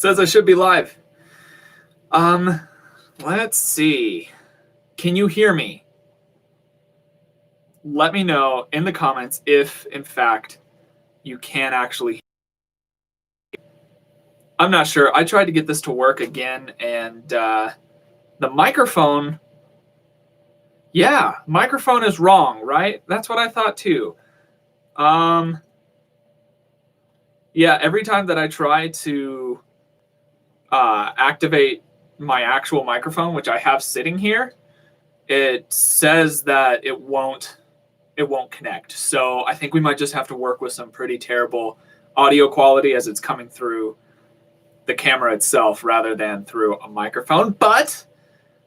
Says I should be live. Let's see. Can you hear me? Let me know in the comments if, in fact, you can actually hear me. I'm not sure. I tried to get this to work again, and the microphone, microphone is wrong, right? That's what I thought too. Yeah, every time that I try to activate my actual microphone, which I have sitting here, it says that it won't connect. So I think we might just have to work with some pretty terrible audio quality as it's coming through the camera itself rather than through a microphone. But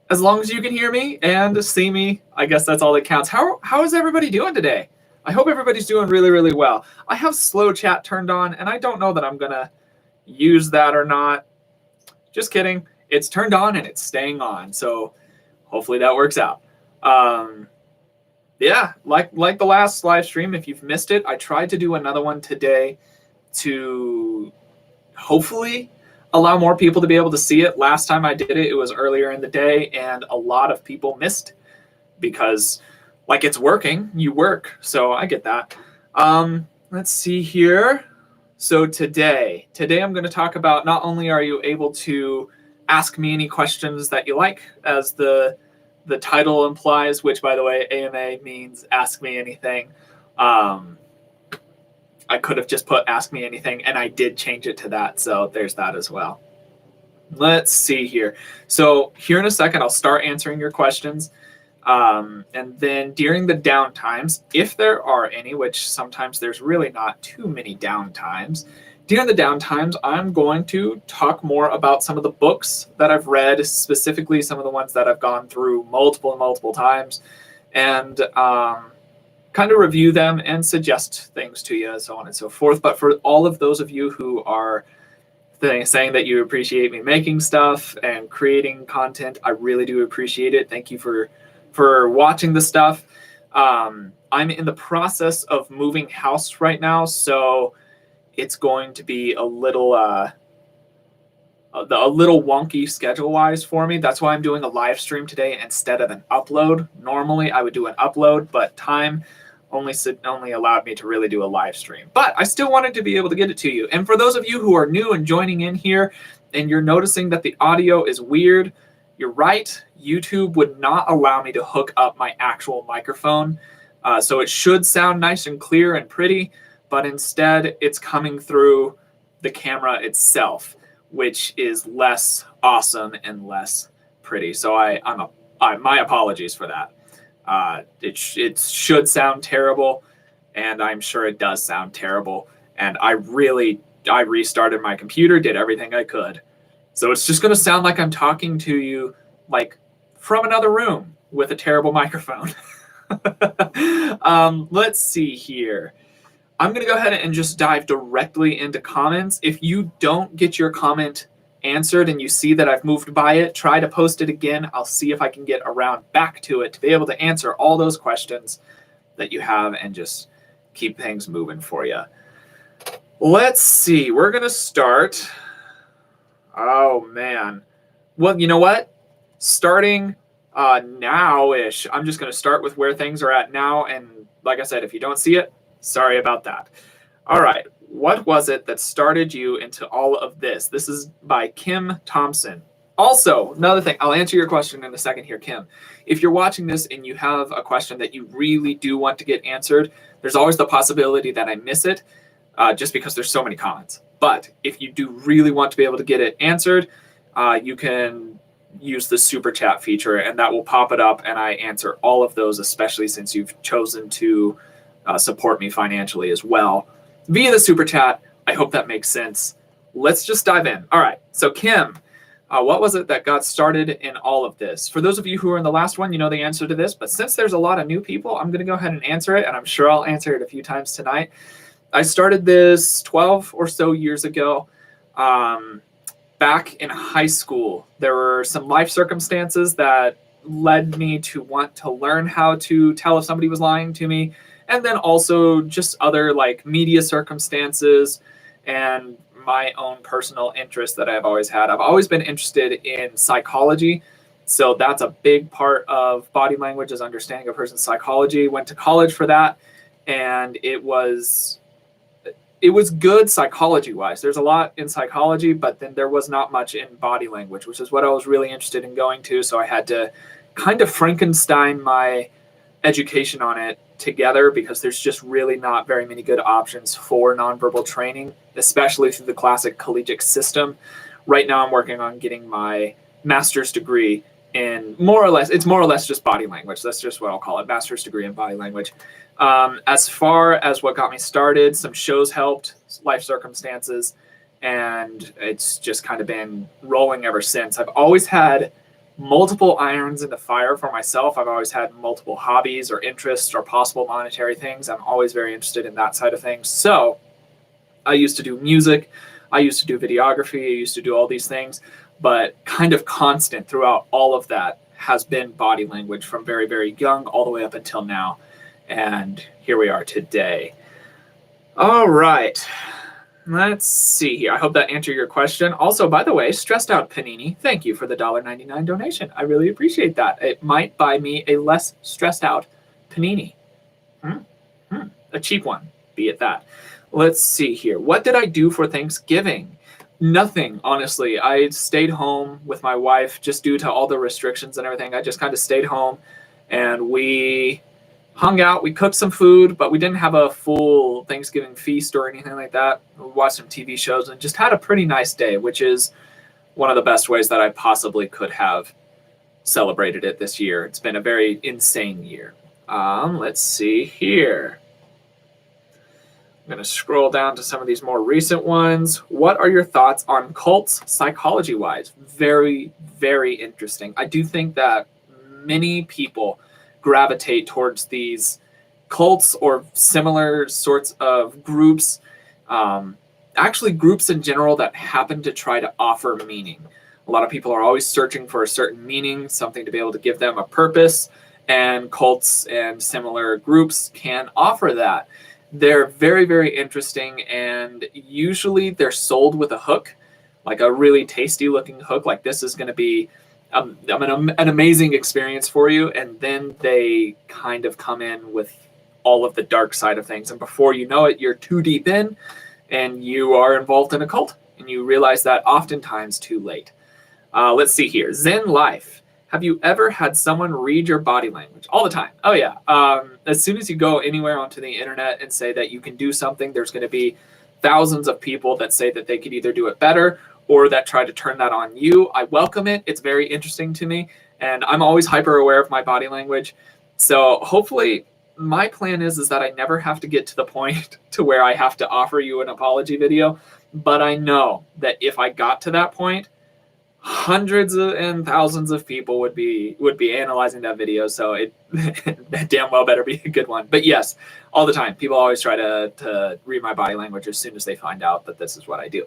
as long as you can hear me and see me, I guess that's all that counts. How is everybody doing today? I hope everybody's doing really, really well. I have slow chat turned on, and I don't know that I'm gonna use that or not. Just kidding. It's turned on and it's staying on. So hopefully that works out. Yeah, like the last live stream, if you've missed it, I tried to do another one today to hopefully allow more people to be able to see it. Last time I did it, it was earlier in the day, and a lot of people missed because, like, it's working, you work, so I get that. Let's see here. So today I'm going to talk about, not only are you able to ask me any questions that you like, as the title implies, which, by the way, AMA means ask me anything. I could have just put ask me anything, and I did change it to that, so there's that as well. Let's see here. So here in a second, I'll start answering your questions. And then during the downtimes, if there are any, which sometimes there's really not too many downtimes, during the downtimes, I'm going to talk more about some of the books that I've read, specifically some of the ones that I've gone through multiple times, and kind of review them and suggest things to you, so on and so forth. But for all of those of you who are saying that you appreciate me making stuff and creating content, I really do appreciate it. Thank you for watching the stuff. I'm in the process of moving house right now, so it's going to be a little wonky schedule-wise for me. That's why I'm doing a live stream today instead of an upload. Normally, I would do an upload, but time only allowed me to really do a live stream. But I still wanted to be able to get it to you. And for those of you who are new and joining in here, and you're noticing that the audio is weird, you're right. YouTube would not allow me to hook up my actual microphone. So it should sound nice and clear and pretty, but instead it's coming through the camera itself, which is less awesome and less pretty. So my apologies for that. It should sound terrible, and I'm sure it does sound terrible. And I restarted my computer, did everything I could. So it's just going to sound like I'm talking to you like from another room with a terrible microphone. Let's see here. I'm going to go ahead and just dive directly into comments. If you don't get your comment answered and you see that I've moved by it, try to post it again. I'll see if I can get around back to it to be able to answer all those questions that you have and just keep things moving for you. Let's see. We're going to start. Oh, man. Well, you know what? Starting now-ish, I'm just going to start with where things are at now. And like I said, if you don't see it, sorry about that. All right. What was it that started you into all of this? This is by Kim Thompson. Also, another thing, I'll answer your question in a second here, Kim. If you're watching this and you have a question that you really do want to get answered, there's always the possibility that I miss it just because there's so many comments. But if you do really want to be able to get it answered, you can use the super chat feature, and that will pop it up, and I answer all of those, especially since you've chosen to support me financially as well via the super chat. I hope that makes sense. Let's just dive in. All right. So Kim, what was it that got started in all of this? For those of you who are in the last one, you know the answer to this, but since there's a lot of new people, I'm going to go ahead and answer it, and I'm sure I'll answer it a few times tonight. I started this 12 or so years ago. Back in high school, there were some life circumstances that led me to want to learn how to tell if somebody was lying to me. And then also just other like media circumstances and my own personal interest that I've always had. I've always been interested in psychology. So that's a big part of body language, is understanding a person's psychology. Went to college for that, and it was good psychology-wise. There's a lot in psychology, but then there was not much in body language, which is what I was really interested in going to. So I had to kind of Frankenstein my education on it together, because there's just really not very many good options for nonverbal training, especially through the classic collegiate system. Right now I'm working on getting my master's degree in more or less just body language. That's just what I'll call it, master's degree in body language. As far as what got me started, some shows helped, life circumstances, and it's just kind of been rolling ever since. I've always had multiple irons in the fire for myself. I've always had multiple hobbies or interests or possible monetary things. I'm always very interested in that side of things. So I used to do music. I used to do videography. I used to do all these things. But kind of constant throughout all of that has been body language from very, very young all the way up until now. And here we are today. All right. Let's see here. I hope that answered your question. Also, by the way, Stressed Out Panini, thank you for the $1.99 donation. I really appreciate that. It might buy me a less stressed out panini. A cheap one, be it that. Let's see here. What did I do for Thanksgiving? Nothing, honestly. I stayed home with my wife just due to all the restrictions and everything. I just kind of stayed home and we hung out. We cooked some food, but we didn't have a full Thanksgiving feast or anything like that. We watched some TV shows and just had a pretty nice day, which is one of the best ways that I possibly could have celebrated it this year. It's been a very insane year. Let's see here. I'm going to scroll down to some of these more recent ones. What are your thoughts on cults psychology-wise? Very, very interesting. I do think that many people gravitate towards these cults or similar sorts of groups, actually groups in general that happen to try to offer meaning. A lot of people are always searching for a certain meaning, something to be able to give them a purpose, and cults and similar groups can offer that. They're very, very interesting, and usually they're sold with a hook, like a really tasty looking hook, like this is going to be an amazing experience for you, and then they kind of come in with all of the dark side of things, and before you know it, you're too deep in and you are involved in a cult, and you realize that oftentimes too late. Let's see here. Zen Life. Have you ever had someone read your body language? All the time. Oh yeah. As soon as you go anywhere onto the internet and say that you can do something, there's going to be thousands of people that say that they could either do it better or that try to turn that on you. I welcome it. It's very interesting to me, and I'm always hyper aware of my body language. So hopefully my plan is that I never have to get to the point to where I have to offer you an apology video. But I know that if I got to that point, hundreds and thousands of people would be analyzing that video. So it that damn well better be a good one. But yes, all the time, people always try to read my body language as soon as they find out that this is what I do.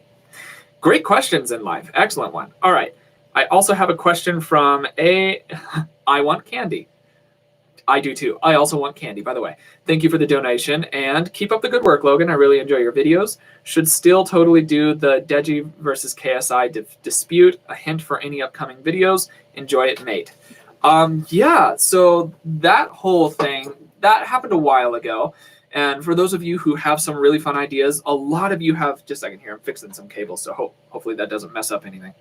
Great questions in life. Excellent one. All right. I also have a question from I want candy. I do too. I also want candy, by the way. Thank you for the donation, and keep up the good work, Logan. I really enjoy your videos. Should still totally do the Deji versus KSI dispute. A hint for any upcoming videos. Enjoy it, mate. Yeah, so that whole thing, that happened a while ago. And for those of you who have some really fun ideas, a lot of you have, just a second here, I'm fixing some cables, so hopefully that doesn't mess up anything.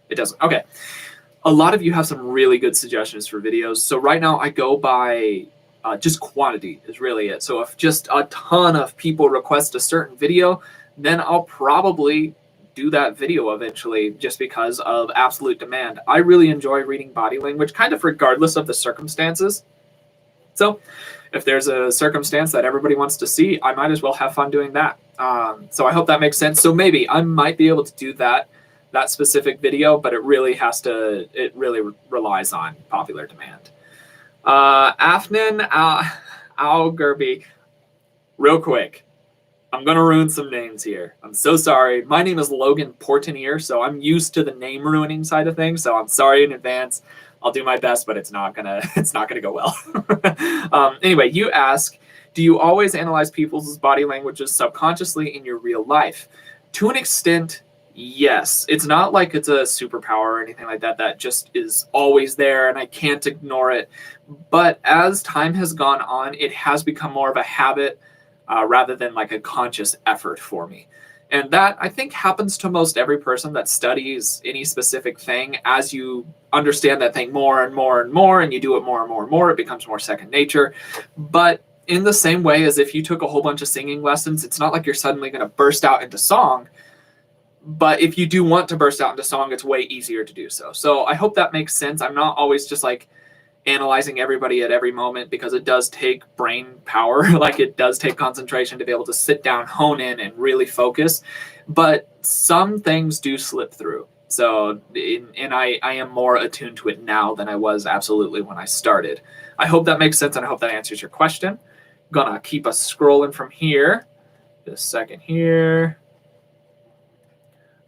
It doesn't. Okay. A lot of you have some really good suggestions for videos. So right now I go by just quantity is really it. So if just a ton of people request a certain video, then I'll probably do that video eventually just because of absolute demand. I really enjoy reading body language, kind of regardless of the circumstances. So if there's a circumstance that everybody wants to see, I might as well have fun doing that. So I hope that makes sense. So maybe I might be able to do that specific video, but it really relies on popular demand. Afnan Al-Gerbi, real quick, I'm gonna ruin some names here. I'm so sorry. My name is Logan Portanier, so I'm used to the name ruining side of things, so I'm sorry in advance. I'll do my best, but it's not gonna go well. Anyway, you ask, do you always analyze people's body languages subconsciously in your real life? To an extent, yes. It's not like it's a superpower or anything like that. That just is always there and I can't ignore it. But as time has gone on, it has become more of a habit rather than like a conscious effort for me. And that, I think, happens to most every person that studies any specific thing. As you understand that thing more and more and more, and you do it more and more and more, it becomes more second nature. But in the same way as if you took a whole bunch of singing lessons, it's not like you're suddenly going to burst out into song. But if you do want to burst out into song, it's way easier to do so. So I hope that makes sense. I'm not always just like analyzing everybody at every moment, because it does take brain power. Like, it does take concentration to be able to sit down, hone in, and really focus. But some things do slip through. So, and I am more attuned to it now than I was absolutely when I started. I hope that makes sense, and I hope that answers your question. Gonna keep us scrolling from here. Just a second here.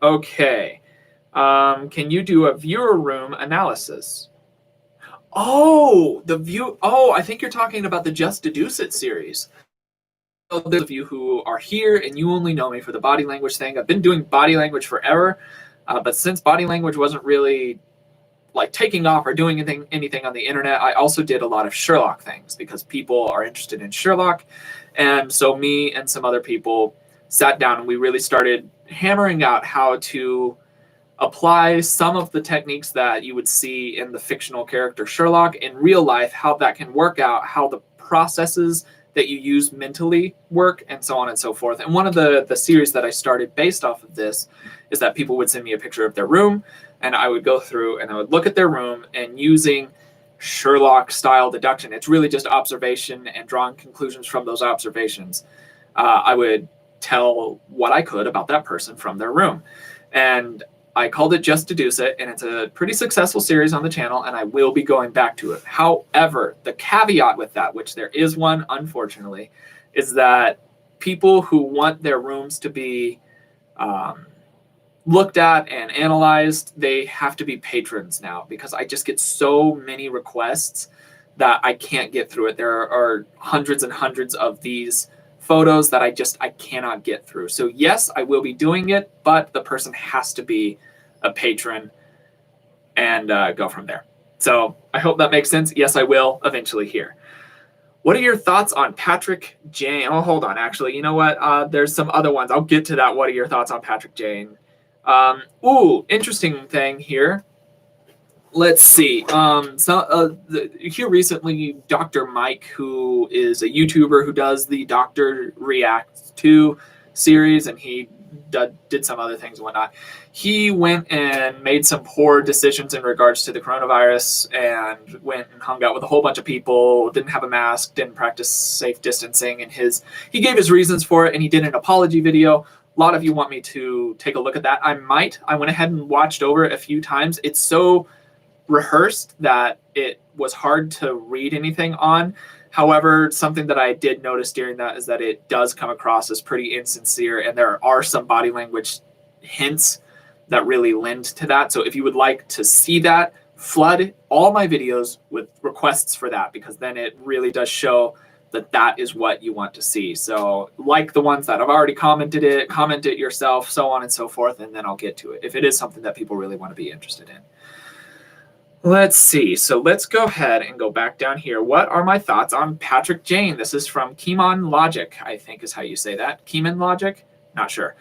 Okay. Can you do a viewer room analysis? Oh, I think you're talking about the Just Deduce It series. So those of you who are here and you only know me for the body language thing, I've been doing body language forever, but since body language wasn't really like taking off or doing anything on the internet, I also did a lot of Sherlock things because people are interested in Sherlock. And so me and some other people sat down and we really started hammering out how to apply some of the techniques that you would see in the fictional character Sherlock in real life, how that can work out, how the processes that you use mentally work, and so on and so forth. And one of the series that I started based off of this is that people would send me a picture of their room, and I would go through and I would look at their room, and using Sherlock style deduction, it's really just observation and drawing conclusions from those observations, I would tell what I could about that person from their room. And I called it Just Deduce It, and it's a pretty successful series on the channel, and I will be going back to it. However, the caveat with that, which there is one, unfortunately, is that people who want their rooms to be looked at and analyzed, they have to be patrons now, because I just get so many requests that I can't get through it. There are hundreds and hundreds of these photos that I cannot get through. So yes, I will be doing it, but the person has to be a patron, and go from there. So I hope that makes sense. Yes, I will eventually here. What are your thoughts on Patrick Jane? Oh, hold on. Actually, you know what? There's some other ones. I'll get to that. What are your thoughts on Patrick Jane? Interesting thing here. Let's see. Here recently, Dr. Mike, who is a YouTuber who does the Doctor Reacts to series, and he did some other things and whatnot. He went and made some poor decisions in regards to the coronavirus, and went and hung out with a whole bunch of people, didn't have a mask, didn't practice safe distancing, and he gave his reasons for it, and he did an apology video. A lot of you want me to take a look at that. I went ahead and watched over it a few times. It's so rehearsed that it was hard to read anything on. However, something that I did notice during that is that it does come across as pretty insincere, and there are some body language hints that really lend to that. So if you would like to see that, flood all my videos with requests for that, because then it really does show that that is what you want to see. So like the ones that have already comment it yourself, so on and so forth, and then I'll get to it if it is something that people really want to be interested in. Let's see. So let's go ahead and go back down here. What are my thoughts on Patrick Jane? This is from Keemon Logic, I think is how you say that. Keemon Logic? Not sure.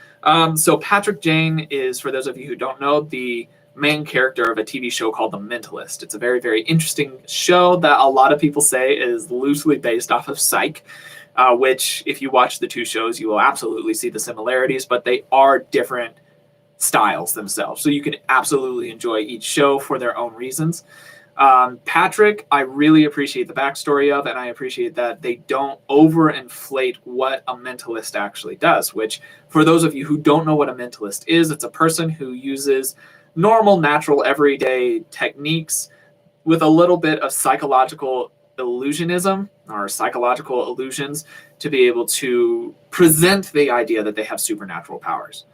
So Patrick Jane is, for those of you who don't know, the main character of a TV show called The Mentalist. It's a very, very interesting show that a lot of people say is loosely based off of Psych, which if you watch the two shows, you will absolutely see the similarities, but they are different styles themselves. So you can absolutely enjoy each show for their own reasons. Patrick, I really appreciate the backstory of, and I appreciate that they don't overinflate what a mentalist actually does, which for those of you who don't know what a mentalist is, it's a person who uses normal, natural, everyday techniques with a little bit of psychological illusionism or psychological illusions to be able to present the idea that they have supernatural powers.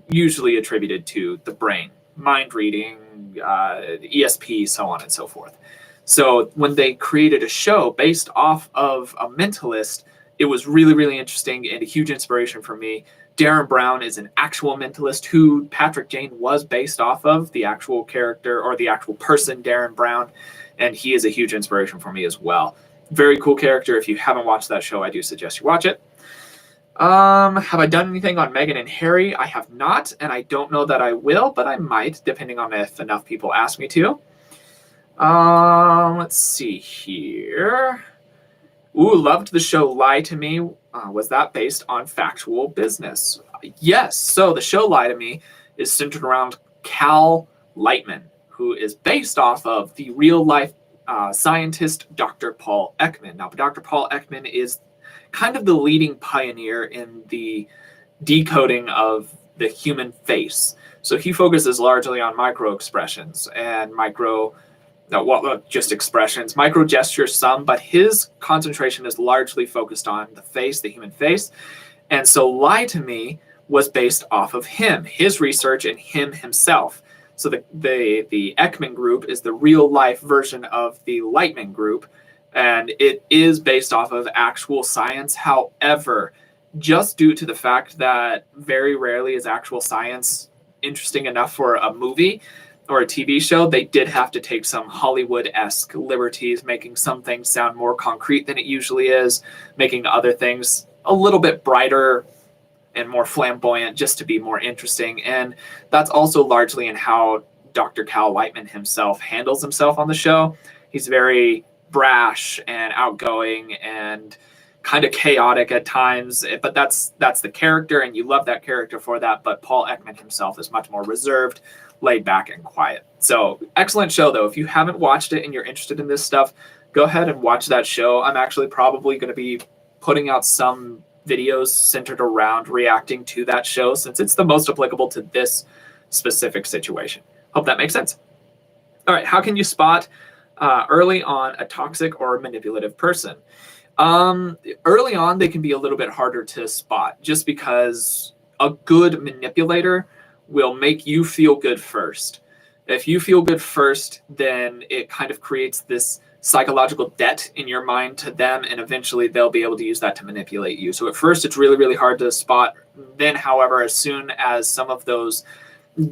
Usually attributed to the brain, mind reading, ESP, so on and so forth. So when they created a show based off of a mentalist, it was really, really interesting and a huge inspiration for me. Darren Brown is an actual mentalist who Patrick Jane was based off of, the actual character or the actual person, Darren Brown, and he is a huge inspiration for me as well. Very cool character. If you haven't watched that show, I do suggest you watch it. Have I done anything on Meghan and Harry? I have not, and I don't know that I will, but I might, depending on if enough people ask me to. Let's see here. Ooh, loved the show Lie to Me. Was that based on factual business? Yes. So the show Lie to Me is centered around Cal Lightman, who is based off of the real life scientist Dr. Paul Ekman. Now, Dr. Paul Ekman is kind of the leading pioneer in the decoding of the human face. So he focuses largely on micro expressions and just expressions, micro gestures some, but his concentration is largely focused on the face, the human face. And so Lie to Me was based off of him, his research, and him himself. So the Ekman group is the real life version of the Lightman group, and it is based off of actual science. However, just due to the fact that very rarely is actual science interesting enough for a movie or a TV show, they did have to take some Hollywood-esque liberties, making some things sound more concrete than it usually is, making other things a little bit brighter and more flamboyant just to be more interesting. And that's also largely in how Dr. Cal Lightman himself handles himself on the show. He's very brash and outgoing and kind of chaotic at times, but that's the character, and you love that character for that. But Paul Ekman himself is much more reserved, laid back, and quiet. So excellent show, though. If you haven't watched it and you're interested in this stuff, go ahead and watch that show. I'm actually probably going to be putting out some videos centered around reacting to that show, since it's the most applicable to this specific situation. Hope that makes sense. All right, how can you spot early on a toxic or manipulative person? Early on, they can be a little bit harder to spot, just because a good manipulator will make you feel good first. If you feel good first, then it kind of creates this psychological debt in your mind to them, and eventually they'll be able to use that to manipulate you. So at first, it's really, really hard to spot. Then, however, as soon as some of those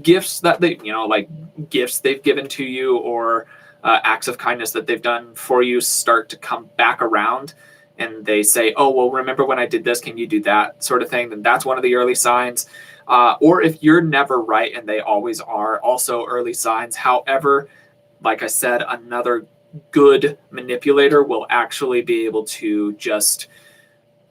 gifts that they, like gifts they've given to you, or acts of kindness that they've done for you start to come back around, and they say, oh, well, remember when I did this, can you do that sort of thing? Then that's one of the early signs. Or if you're never right and they always are, also early signs. However, like I said, another good manipulator will actually be able to just,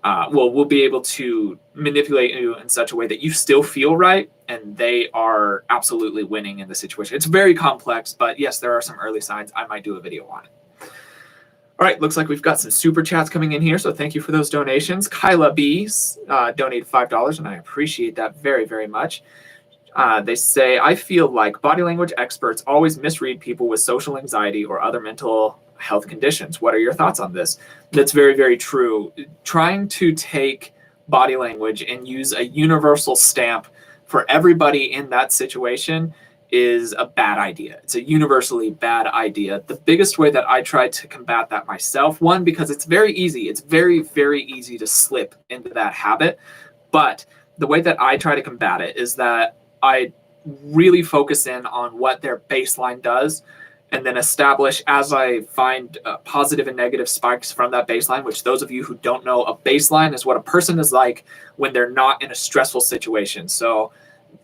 will be able to manipulate you in such a way that you still feel right and they are absolutely winning in the situation. It's very complex, but yes, there are some early signs. I might do a video on it. All right, looks like we've got some super chats coming in here, so thank you for those donations. Kyla B donated $5, and I appreciate that very, very much. They say, I feel like body language experts always misread people with social anxiety or other mental health conditions. What are your thoughts on this? That's very, very true. Trying to take body language and use a universal stamp for everybody in that situation is a bad idea. It's a universally bad idea. The biggest way that I try to combat that myself, one, because it's very easy. It's very, very easy to slip into that habit. But the way that I try to combat it is that I really focus in on what their baseline does, and then establish, as I find positive and negative spikes from that baseline, which those of you who don't know, a baseline is what a person is like when they're not in a stressful situation. So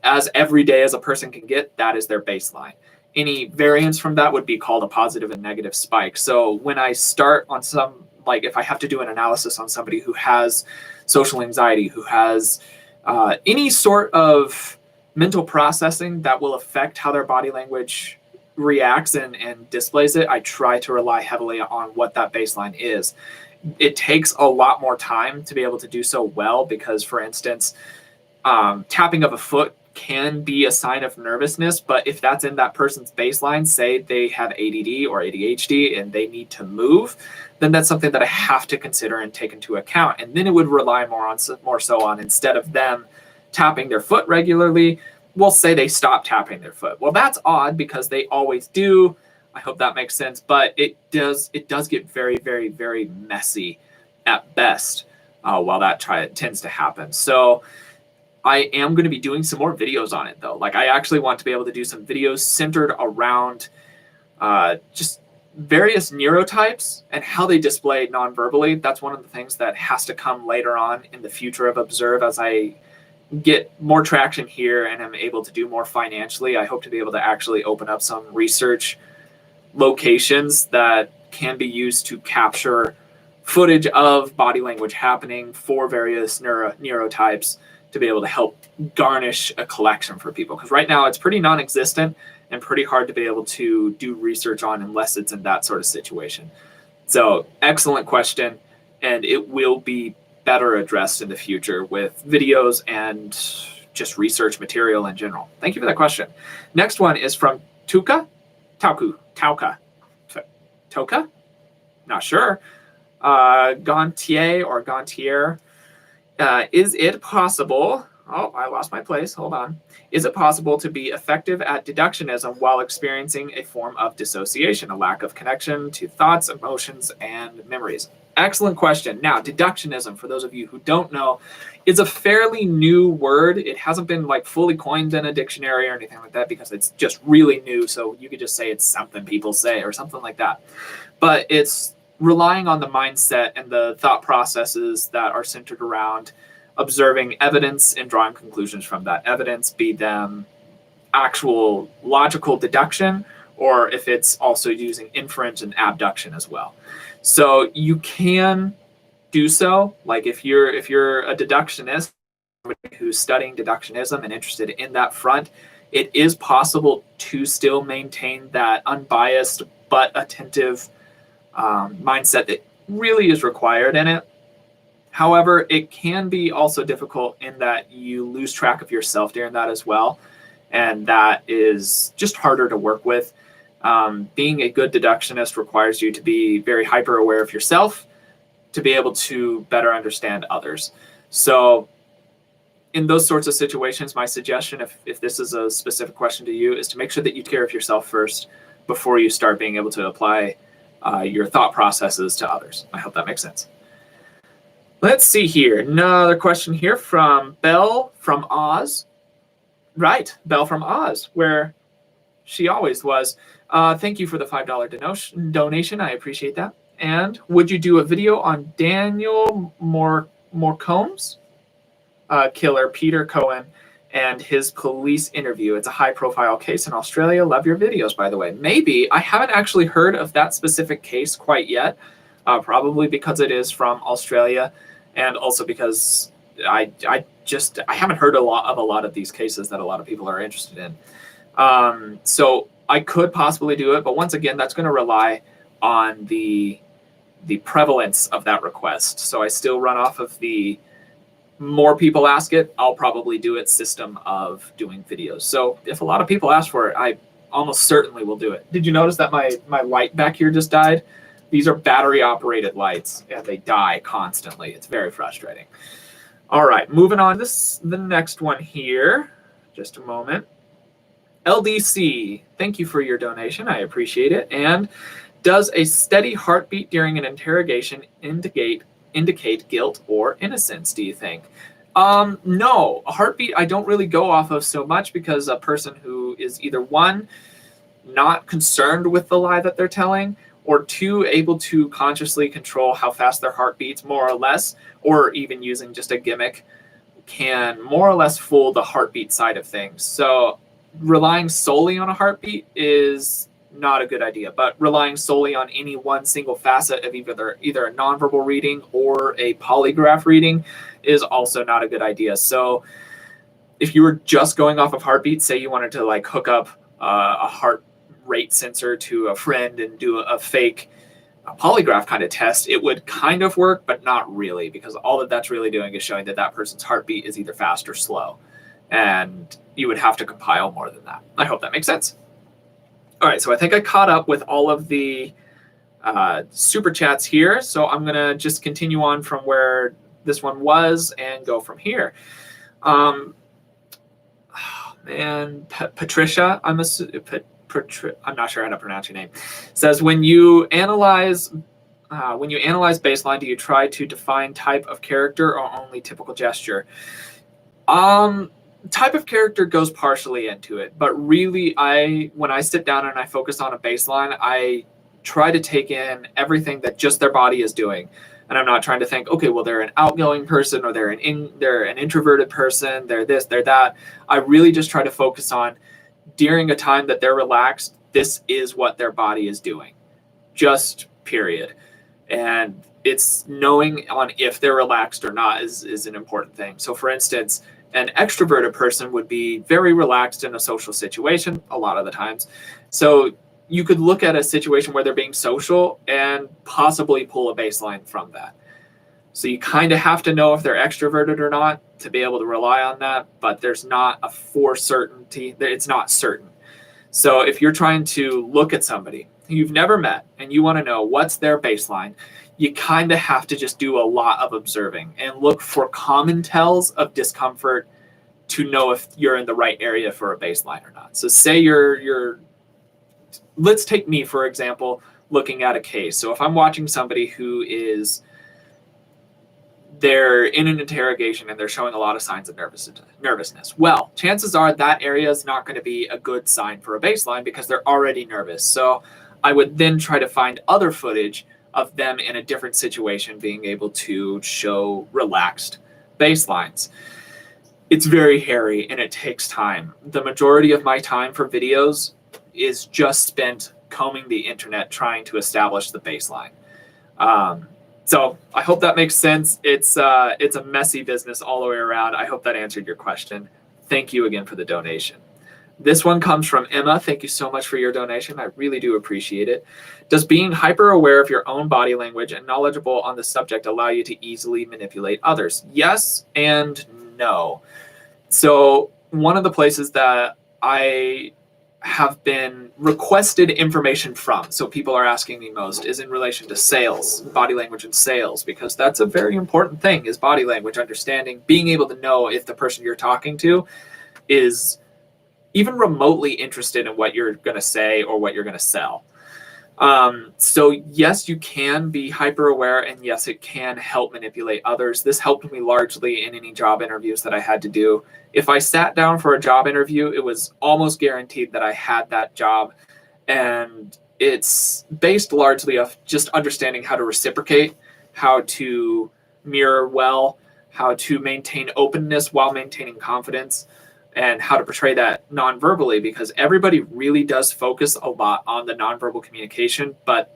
as every day as a person can get, that is their baseline. Any variance from that would be called a positive and negative spike. So when I start on some, like if I have to do an analysis on somebody who has social anxiety, who has any sort of mental processing that will affect how their body language reacts and displays it, I try to rely heavily on what that baseline is. It takes a lot more time to be able to do so well, because, for instance, tapping of a foot can be a sign of nervousness, but if that's in that person's baseline, say they have ADD or ADHD and they need to move, then that's something that I have to consider and take into account. And then it would rely more so on, instead of them tapping their foot regularly, we'll say they stop tapping their foot. Well, that's odd because they always do. I hope that makes sense, but it does get very, very, very messy at best. while that tends to happen. So I am going to be doing some more videos on it, though. Like, I actually want to be able to do some videos centered around just various neurotypes and how they display non-verbally. That's one of the things that has to come later on in the future of Observe as I get more traction here and I'm able to do more financially. I hope to be able to actually open up some research locations that can be used to capture footage of body language happening for various neurotypes to be able to help garnish a collection for people. Because right now it's pretty non-existent and pretty hard to be able to do research on unless it's in that sort of situation. So excellent question, and it will be better addressed in the future with videos and just research material in general. Thank you for that question. Next one is from Toka? Toka? Not sure. Gontier or Gontier. Is it possible... Oh, I lost my place. Hold on. Is it possible to be effective at deductionism while experiencing a form of dissociation, a lack of connection to thoughts, emotions, and memories? Excellent question. Now, deductionism, for those of you who don't know, is a fairly new word. It hasn't been like fully coined in a dictionary or anything like that because it's just really new. So you could just say it's something people say or something like that. But it's relying on the mindset and the thought processes that are centered around observing evidence and drawing conclusions from that evidence, be them actual logical deduction, or if it's also using inference and abduction as well. So you can do so. Like if you're a deductionist, somebody who's studying deductionism and interested in that front, it is possible to still maintain that unbiased but attentive mindset that really is required in it. However, it can be also difficult in that you lose track of yourself during that as well. And that is just harder to work with. Being a good deductionist requires you to be very hyper aware of yourself to be able to better understand others. So in those sorts of situations, my suggestion, if this is a specific question to you, is to make sure that you take care of yourself first before you start being able to apply your thought processes to others. I hope that makes sense. Let's see here. Another question here from Belle from Oz. Right, Belle from Oz, where she always was. Thank you for the $5 donation. I appreciate that. And would you do a video on Daniel Morcomb's killer, Peter Cohen, and his police interview? It's a high-profile case in Australia. Love your videos, by the way. Maybe. I haven't actually heard of that specific case quite yet, probably because it is from Australia, and also because I haven't heard a lot of these cases that a lot of people are interested in. So I could possibly do it, but once again, that's going to rely on the prevalence of that request. So I still run off of the more people ask it, I'll probably do it system of doing videos. So if a lot of people ask for it, I almost certainly will do it. Did you notice that my light back here just died? These are battery operated lights and they die constantly. It's very frustrating. All right, moving on. The next one here. Just a moment. LDC, thank you for your donation. I appreciate it. And does a steady heartbeat during an interrogation indicate guilt or innocence, do you think? No, a heartbeat I don't really go off of so much because a person who is either one, not concerned with the lie that they're telling, or two, able to consciously control how fast their heart beats, more or less, or even using just a gimmick, can more or less fool the heartbeat side of things. So relying solely on a heartbeat is not a good idea, but relying solely on any one single facet of either a nonverbal reading or a polygraph reading is also not a good idea. So if you were just going off of heartbeat, say you wanted to like hook up a heart rate sensor to a friend and do a fake polygraph kind of test, it would kind of work, but not really, because all that that's really doing is showing that that person's heartbeat is either fast or slow. And you would have to compile more than that. I hope that makes sense. All right, so I think I caught up with all of the super chats here. So I'm going to just continue on from where this one was and go from here. Patricia, I'm not sure how to pronounce your name, says, when you analyze When you analyze baseline, do you try to define type of character or only typical gesture? Type of character goes partially into it, but really when I sit down and I focus on a baseline, I try to take in everything that just their body is doing. And I'm not trying to think, okay, well, they're an outgoing person or they're an introverted person, they're this, they're that. I really just try to focus on during a time that they're relaxed, this is what their body is doing. Just period. And it's knowing on if they're relaxed or not is an important thing. So for instance, an extroverted person would be very relaxed in a social situation a lot of the times. So you could look at a situation where they're being social and possibly pull a baseline from that. So you kind of have to know if they're extroverted or not to be able to rely on that, but there's not a for certainty. It's not certain. So if you're trying to look at somebody who you've never met and you want to know what's their baseline, you kind of have to just do a lot of observing and look for common tells of discomfort to know if you're in the right area for a baseline or not. So say let's take me, for example, looking at a case. So if I'm watching somebody they're in an interrogation and they're showing a lot of signs of nervousness. Well, chances are that area is not going to be a good sign for a baseline because they're already nervous. So I would then try to find other footage of them in a different situation being able to show relaxed baselines. It's very hairy and it takes time. The majority of my time for videos is just spent combing the internet trying to establish the baseline. So I hope that makes sense. It's a messy business all the way around. I hope that answered your question. Thank you again for the donation. This one comes from Emma. Thank you so much for your donation. I really do appreciate it. Does being hyper aware of your own body language and knowledgeable on the subject allow you to easily manipulate others? Yes and no. So one of the places that I have been requested information from, so people are asking me most, is in relation to sales, body language and sales, because that's a very important thing, is body language, understanding, being able to know if the person you're talking to is even remotely interested in what you're going to say or what you're going to sell. So yes, you can be hyper aware, and yes, it can help manipulate others. This helped me largely in any job interviews that I had to do. If I sat down for a job interview, it was almost guaranteed that I had that job. And it's based largely off just understanding how to reciprocate, how to mirror well, how to maintain openness while maintaining confidence, and how to portray that non-verbally, because everybody really does focus a lot on the non-verbal communication, but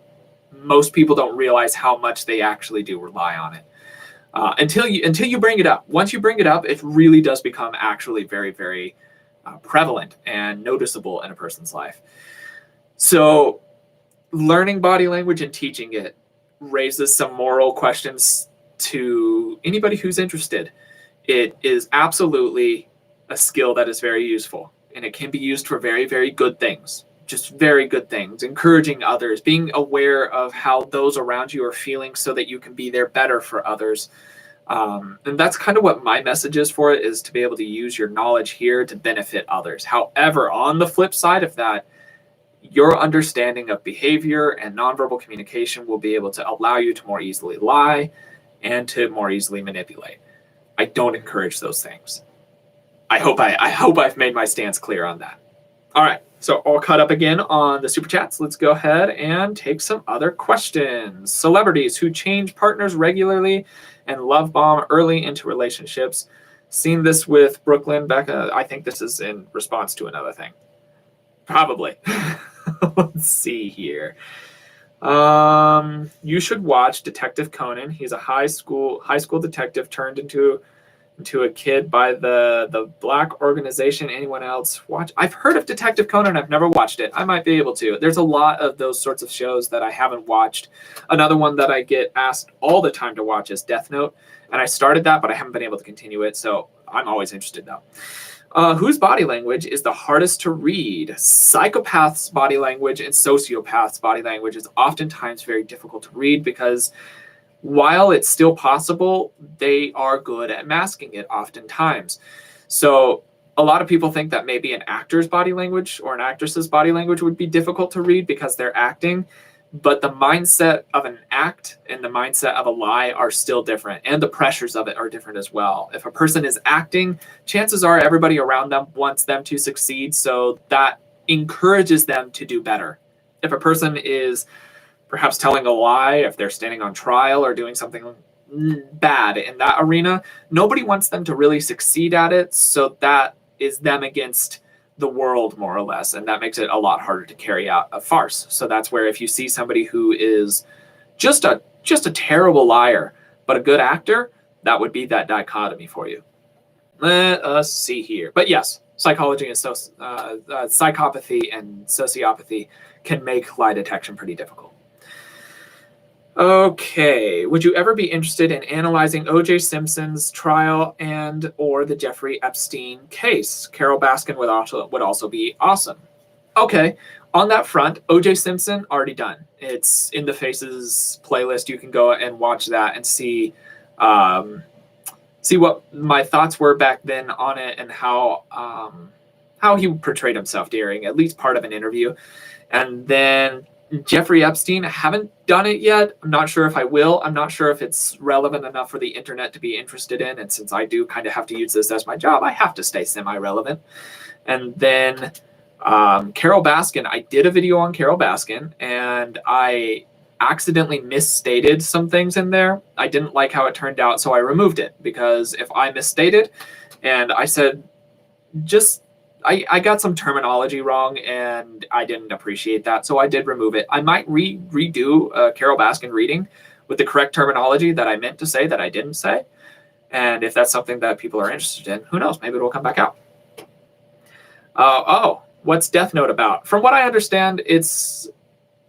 most people don't realize how much they actually do rely on it until you bring it up. Once you bring it up, it really does become actually very, very prevalent and noticeable in a person's life. So learning body language and teaching it raises some moral questions to anybody who's interested. It is absolutely a skill that is very useful, and it can be used for very, very good things, just very good things, encouraging others, being aware of how those around you are feeling so that you can be there better for others. And that's kind of what my message is for it, is to be able to use your knowledge here to benefit others. However, on the flip side of that, your understanding of behavior and nonverbal communication will be able to allow you to more easily lie and to more easily manipulate. I don't encourage those things. I hope I've made my stance clear on that. All right, so all caught up again on the super chats. Let's go ahead and take some other questions. Celebrities who change partners regularly and love bomb early into relationships. Seen this with Brooklyn, Becca. I think this is in response to another thing. Probably. Let's see here. You should watch Detective Conan. He's a high school detective turned into a kid by the black organization. Anyone else watch? I've heard of Detective Conan. I've never watched it. I might be able to. There's a lot of those sorts of shows that I haven't watched. Another one that I get asked all the time to watch is Death Note. And I started that, but I haven't been able to continue it. So I'm always interested though. Whose body language is the hardest to read? Psychopaths' body language and sociopaths' body language is oftentimes very difficult to read because while it's still possible, they are good at masking it oftentimes. So a lot of people think that maybe an actor's body language or an actress's body language would be difficult to read because they're acting. but the mindset of an act and the mindset of a lie are still different, and the pressures of it are different as well. If a person is acting, chances are everybody around them wants them to succeed, so that encourages them to do better. If a person is perhaps telling a lie, if they're standing on trial or doing something bad in that arena, nobody wants them to really succeed at it, so that is them against the world, more or less, and that makes it a lot harder to carry out a farce. So that's where if you see somebody who is just a terrible liar but a good actor, that would be that dichotomy for you. Let us see here. But yes, psychology and psychopathy and sociopathy can make lie detection pretty difficult. Okay, would you ever be interested in analyzing O.J. Simpson's trial and or the Jeffrey Epstein case? Carol Baskin would also be awesome. Okay, on that front, O.J. Simpson, already done. It's in the Faces playlist. You can go and watch that and see what my thoughts were back then on it and how he portrayed himself during at least part of an interview. And then Jeffrey Epstein, I haven't done it yet. I'm not sure if I will. I'm not sure if it's relevant enough for the internet to be interested in. And since I do kind of have to use this as my job, I have to stay semi-relevant. And then Carol Baskin, I did a video on Carol Baskin, and I accidentally misstated some things in there. I didn't like how it turned out, so I removed it, because if I misstated and I said I got some terminology wrong, and I didn't appreciate that, so I did remove it. I might redo a Carol Baskin reading with the correct terminology that I meant to say that I didn't say. And if that's something that people are interested in, who knows? Maybe it'll come back out. What's Death Note about? From what I understand,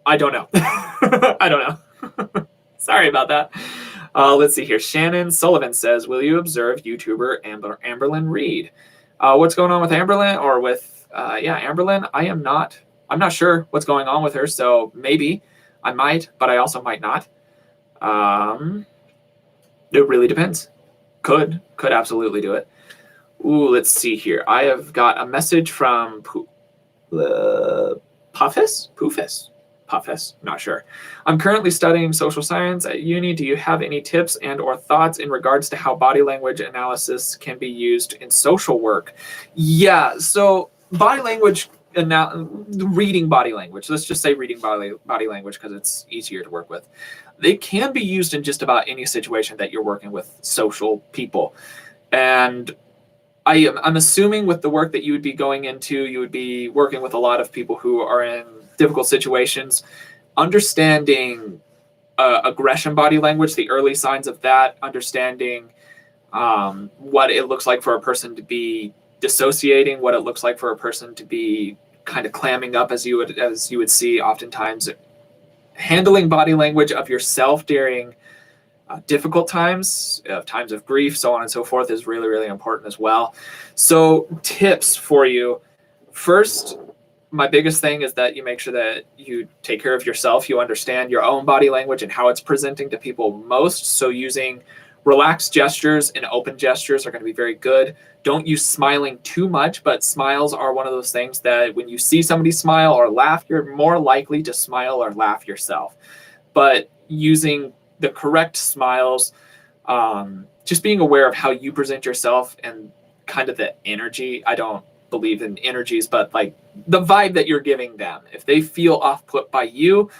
I don't know. I don't know. Sorry about that. Let's see here. Shannon Sullivan says, will you observe YouTuber Amberlyn Reed? What's going on with Amberlyn, or with Amberlyn? I'm not sure what's going on with her, so maybe I might, but I also might not. It really depends. Could absolutely do it. Ooh, let's see here. I have got a message from Puffis, not sure. I'm currently studying social science at uni. Do you have any tips and or thoughts in regards to how body language analysis can be used in social work? Yeah, so body language, reading body language, let's just say reading body language because it's easier to work with. They can be used in just about any situation that you're working with social people. And I'm assuming with the work that you would be going into, you would be working with a lot of people who are in difficult situations. Understanding aggression body language, the early signs of that, understanding what it looks like for a person to be dissociating, what it looks like for a person to be kind of clamming up, as you would see oftentimes. Handling body language of yourself during difficult times of grief, so on and so forth, is really, really important as well. So tips for you. First, my biggest thing is that you make sure that you take care of yourself. You understand your own body language and how it's presenting to people most. So using relaxed gestures and open gestures are going to be very good. Don't use smiling too much, but smiles are one of those things that when you see somebody smile or laugh, you're more likely to smile or laugh yourself. But using the correct smiles, just being aware of how you present yourself and kind of the energy. I don't believe in energies, but like the vibe that you're giving them. If they feel off put by you,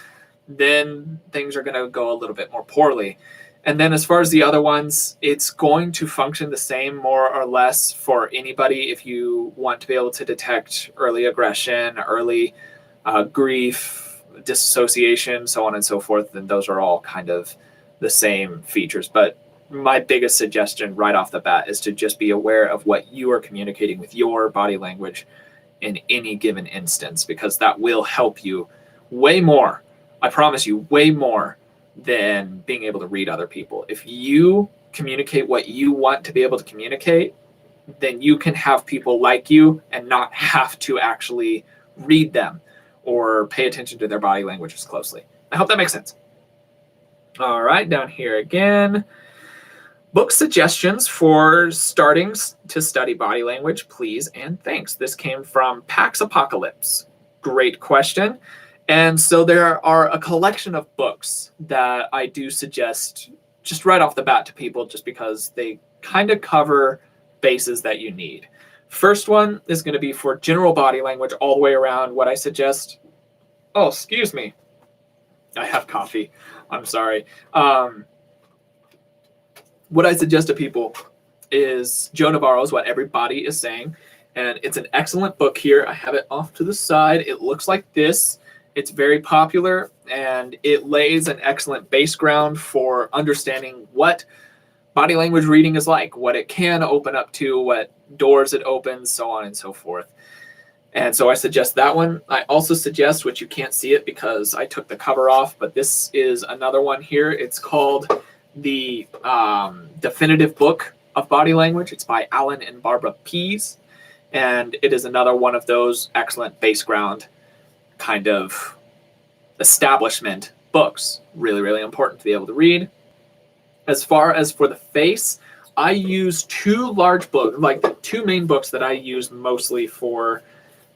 then things are going to go a little bit more poorly. And then as far as the other ones, it's going to function the same more or less for anybody. If you want to be able to detect early aggression, early grief, dissociation, so on and so forth, then those are all kind of the same features. But my biggest suggestion right off the bat is to just be aware of what you are communicating with your body language in any given instance, because that will help you way more. I promise you, way more than being able to read other people. If you communicate what you want to be able to communicate, then you can have people like you and not have to actually read them or pay attention to their body language as closely. I hope that makes sense. All right, down here again. Book suggestions for starting to study body language, please and thanks. This came from Pax Apocalypse. Great question. And so there are a collection of books that I do suggest just right off the bat to people, just because they kind of cover bases that you need. First one is going to be for general body language all the way around. What I suggest, oh, excuse me, I have coffee. I'm sorry. What I suggest to people is Joe Navarro's What Everybody is Saying. And it's an excellent book here. I have it off to the side. It looks like this. It's very popular, and it lays an excellent base ground for understanding what body language reading is like, what it can open up to, what doors it opens, so on and so forth. And so I suggest that one. I also suggest, which you can't see it because I took the cover off, but this is another one here. It's called The Definitive Book of Body Language. It's by Alan and Barbara Pease. And it is another one of those excellent base ground kind of establishment books. Really, really important to be able to read. As far as for the face, I use two large books, like the two main books that I use mostly for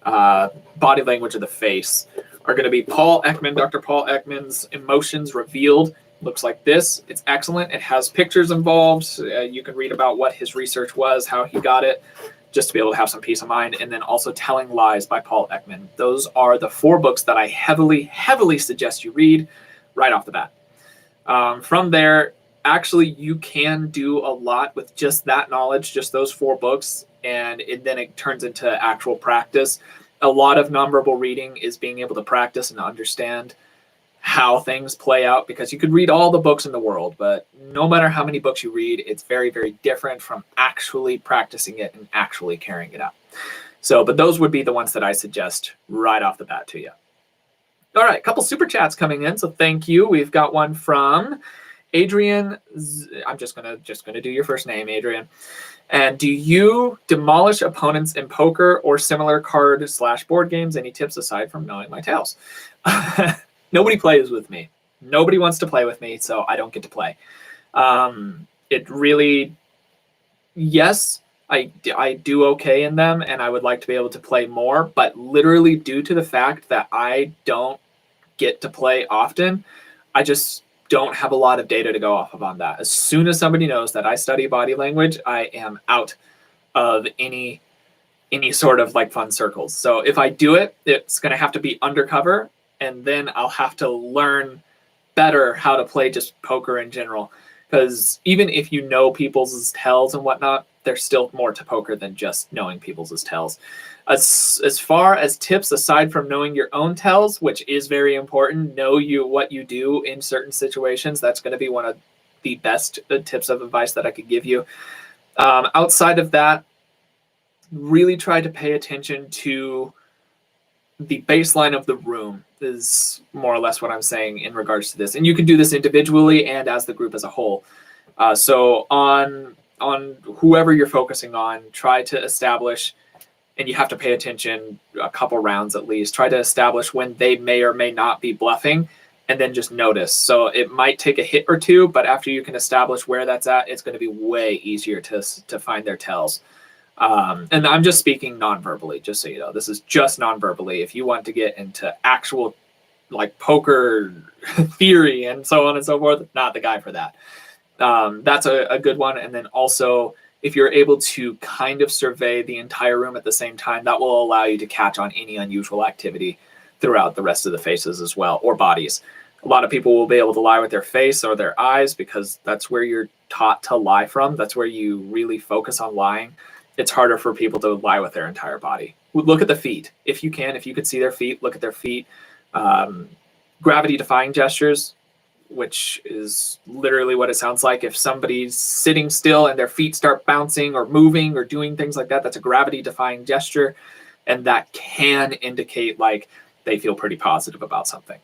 body language of the face are going to be Paul Ekman, Dr. Paul Ekman's Emotions Revealed. Looks like this. It's excellent. It has pictures involved. You can read about what his research was, how he got it, just to be able to have some peace of mind. And then also Telling Lies by Paul Ekman. Those are the four books that I heavily, heavily suggest you read right off the bat. From there, actually, you can do a lot with just that knowledge, just those four books, and then it turns into actual practice. A lot of nonverbal reading is being able to practice and understand how things play out, because you could read all the books in the world, but no matter how many books you read, it's very, very different from actually practicing it and actually carrying it out. So, but those would be the ones that I suggest right off the bat to you. All right, a couple super chats coming in, so thank you. We've got one from Adrian. I'm just gonna do your first name, Adrian. And do you demolish opponents in poker or similar card/board games? Any tips aside from knowing my tales? Nobody plays with me. Nobody wants to play with me, so I don't get to play. It really, yes, I do okay in them, and I would like to be able to play more, but literally due to the fact that I don't get to play often, I just don't have a lot of data to go off of on that. As soon as somebody knows that I study body language, I am out of any sort of like fun circles. So if I do it, it's going to have to be undercover, and then I'll have to learn better how to play just poker in general. Because even if you know people's tells and whatnot, there's still more to poker than just knowing people's tells. As far as tips, aside from knowing your own tells, which is very important, know what you do in certain situations. That's going to be one of the best tips of advice that I could give you. Outside of that, really try to pay attention to the baseline of the room is more or less what I'm saying in regards to this. And you can do this individually and as the group as a whole. So on whoever you're focusing on, try to establish, and you have to pay attention a couple rounds at least, try to establish when they may or may not be bluffing, and then just notice. So it might take a hit or two, but after you can establish where that's at, it's going to be way easier to find their tells. And I'm just speaking non-verbally, just so you know. This is just non-verbally. If you want to get into actual like poker theory and so on and so forth, not the guy for that. That's a good one. And then also, if you're able to kind of survey the entire room at the same time, that will allow you to catch on any unusual activity throughout the rest of the faces as well, or bodies. A lot of people will be able to lie with their face or their eyes because that's where you're taught to lie from. That's where you really focus on lying. It's harder for people to lie with their entire body. Look at the feet. If you could see their feet, look at their feet. Gravity-defying gestures, which is literally what it sounds like. If somebody's sitting still and their feet start bouncing or moving or doing things like that, that's a gravity-defying gesture. And that can indicate like they feel pretty positive about something.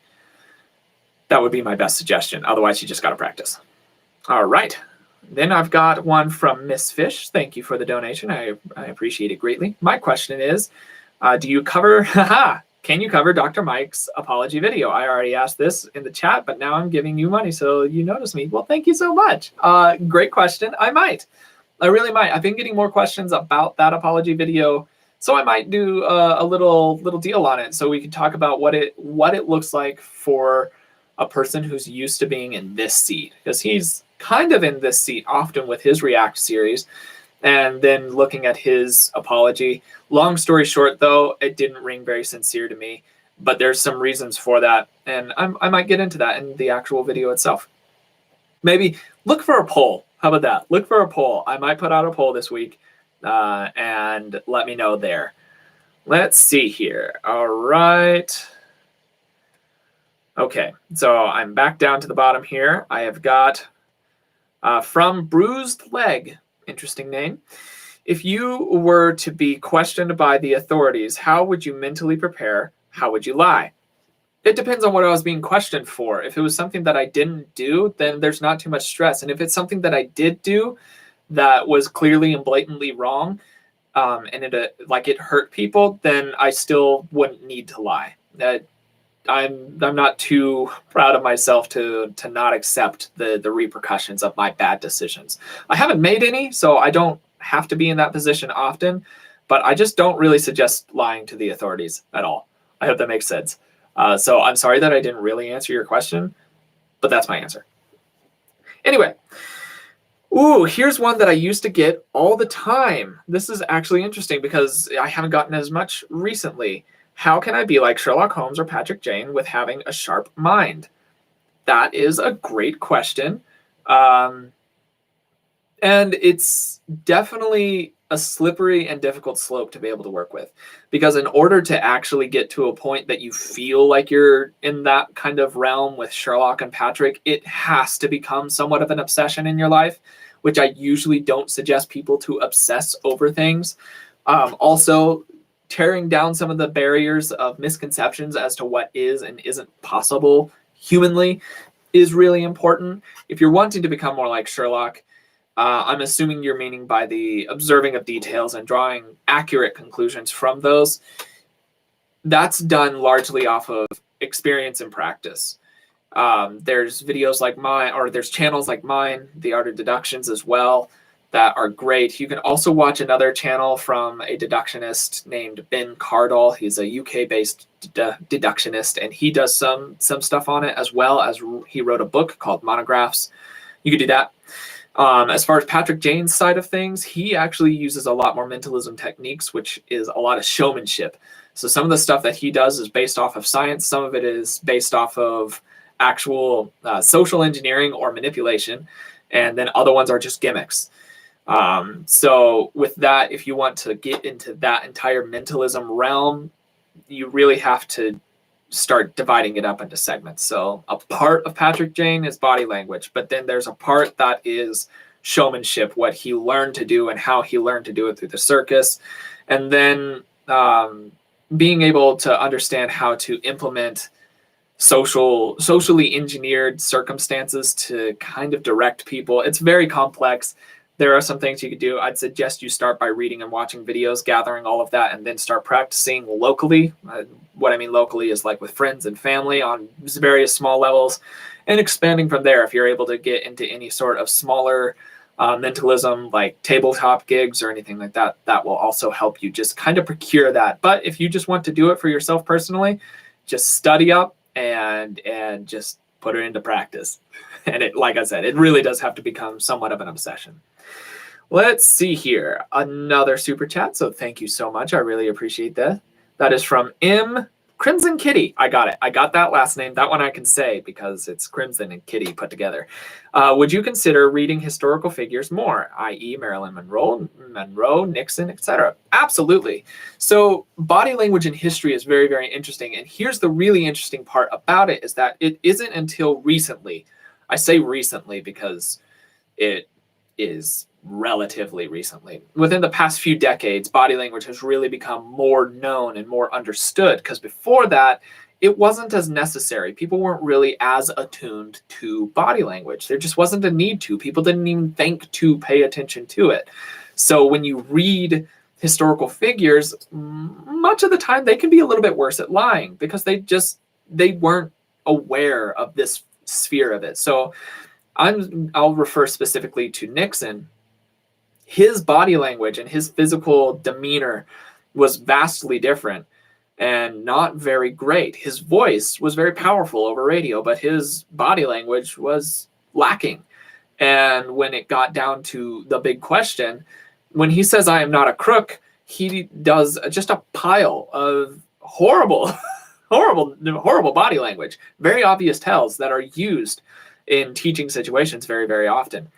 That would be my best suggestion. Otherwise, you just got to practice. All right. Then I've got one from Miss Fish. Thank you for the donation. I appreciate it greatly. My question is, do you cover, can you cover Dr. Mike's apology video? I already asked this in the chat, but now I'm giving you money, so you notice me. Well, thank you so much. Great question. I really might. I've been getting more questions about that apology video So I might do a little deal on it, so we can talk about what it looks like for a person who's used to being in this seat, because he's kind of in this seat often with his React series, and then looking at his apology. Long story short, though, it didn't ring very sincere to me, but there's some reasons for that, and I might get into that in the actual video itself. Maybe look for a poll. How about that? Look for a poll. I might put out a poll this week, and let me know there. Let's see here. All right. Okay, so I'm back down to the bottom here. I have got from Bruised Leg, interesting name. If you were to be questioned by the authorities, how would you mentally prepare? How would you lie? It depends on what I was being questioned for. If it was something that I didn't do, then there's not too much stress. And if it's something that I did do that was clearly and blatantly wrong, and it hurt people, then I still wouldn't need to lie. I'm not too proud of myself to not accept the repercussions of my bad decisions. I haven't made any, so I don't have to be in that position often, but I just don't really suggest lying to the authorities at all. I hope that makes sense. So I'm sorry that I didn't really answer your question, but that's my answer. Anyway, here's one that I used to get all the time. This is actually interesting because I haven't gotten as much recently. How can I be like Sherlock Holmes or Patrick Jane with having a sharp mind? That is a great question. And it's definitely a slippery and difficult slope to be able to work with, because in order to actually get to a point that you feel like you're in that kind of realm with Sherlock and Patrick, it has to become somewhat of an obsession in your life, which I usually don't suggest people to obsess over things. Also, tearing down some of the barriers of misconceptions as to what is and isn't possible humanly is really important. If you're wanting to become more like Sherlock, I'm assuming you're meaning by the observing of details and drawing accurate conclusions from those. That's done largely off of experience and practice. There's videos like mine, or there's channels like mine, The Art of Deductions as well, that are great. You can also watch another channel from a deductionist named Ben Cardall. He's a UK-based deductionist, and he does some stuff on it, as well as he wrote a book called Monographs. You could do that. As far as Patrick Jane's side of things, he actually uses a lot more mentalism techniques, which is a lot of showmanship. So some of the stuff that he does is based off of science. Some of it is based off of actual social engineering or manipulation. And then other ones are just gimmicks. So with that, if you want to get into that entire mentalism realm, you really have to start dividing it up into segments. So a part of Patrick Jane is body language, but then there's a part that is showmanship, what he learned to do and how he learned to do it through the circus. And then being able to understand how to implement socially engineered circumstances to kind of direct people. It's very complex. There are some things you could do. I'd suggest you start by reading and watching videos, gathering all of that, and then start practicing locally. What I mean locally is like with friends and family on various small levels, and expanding from there. If you're able to get into any sort of smaller mentalism, like tabletop gigs or anything like that, that will also help you just kind of procure that. But if you just want to do it for yourself personally, just study up and just put it into practice. And it, like I said, it really does have to become somewhat of an obsession. Let's see here. Another super chat. So thank you so much. I really appreciate that. That is from M. Crimson Kitty. I got it. I got that last name. That one I can say because it's Crimson and Kitty put together. Would you consider reading historical figures more, i.e. Marilyn Monroe, Nixon, etc.? Absolutely. So body language in history is very, very interesting. And here's the really interesting part about it is that it isn't until recently. I say recently because it is relatively recently. Within the past few decades, body language has really become more known and more understood, because before that, it wasn't as necessary. People weren't really as attuned to body language. There just wasn't a need to. People didn't even think to pay attention to it. So when you read historical figures, much of the time they can be a little bit worse at lying because they weren't aware of this sphere of it. So I'll refer specifically to Nixon. His body language and his physical demeanor was vastly different and not very great. His voice was very powerful over radio, but his body language was lacking. And when it got down to the big question, when he says, "I am not a crook," he does just a pile of horrible, horrible body language, very obvious tells that are used in teaching situations very, very often.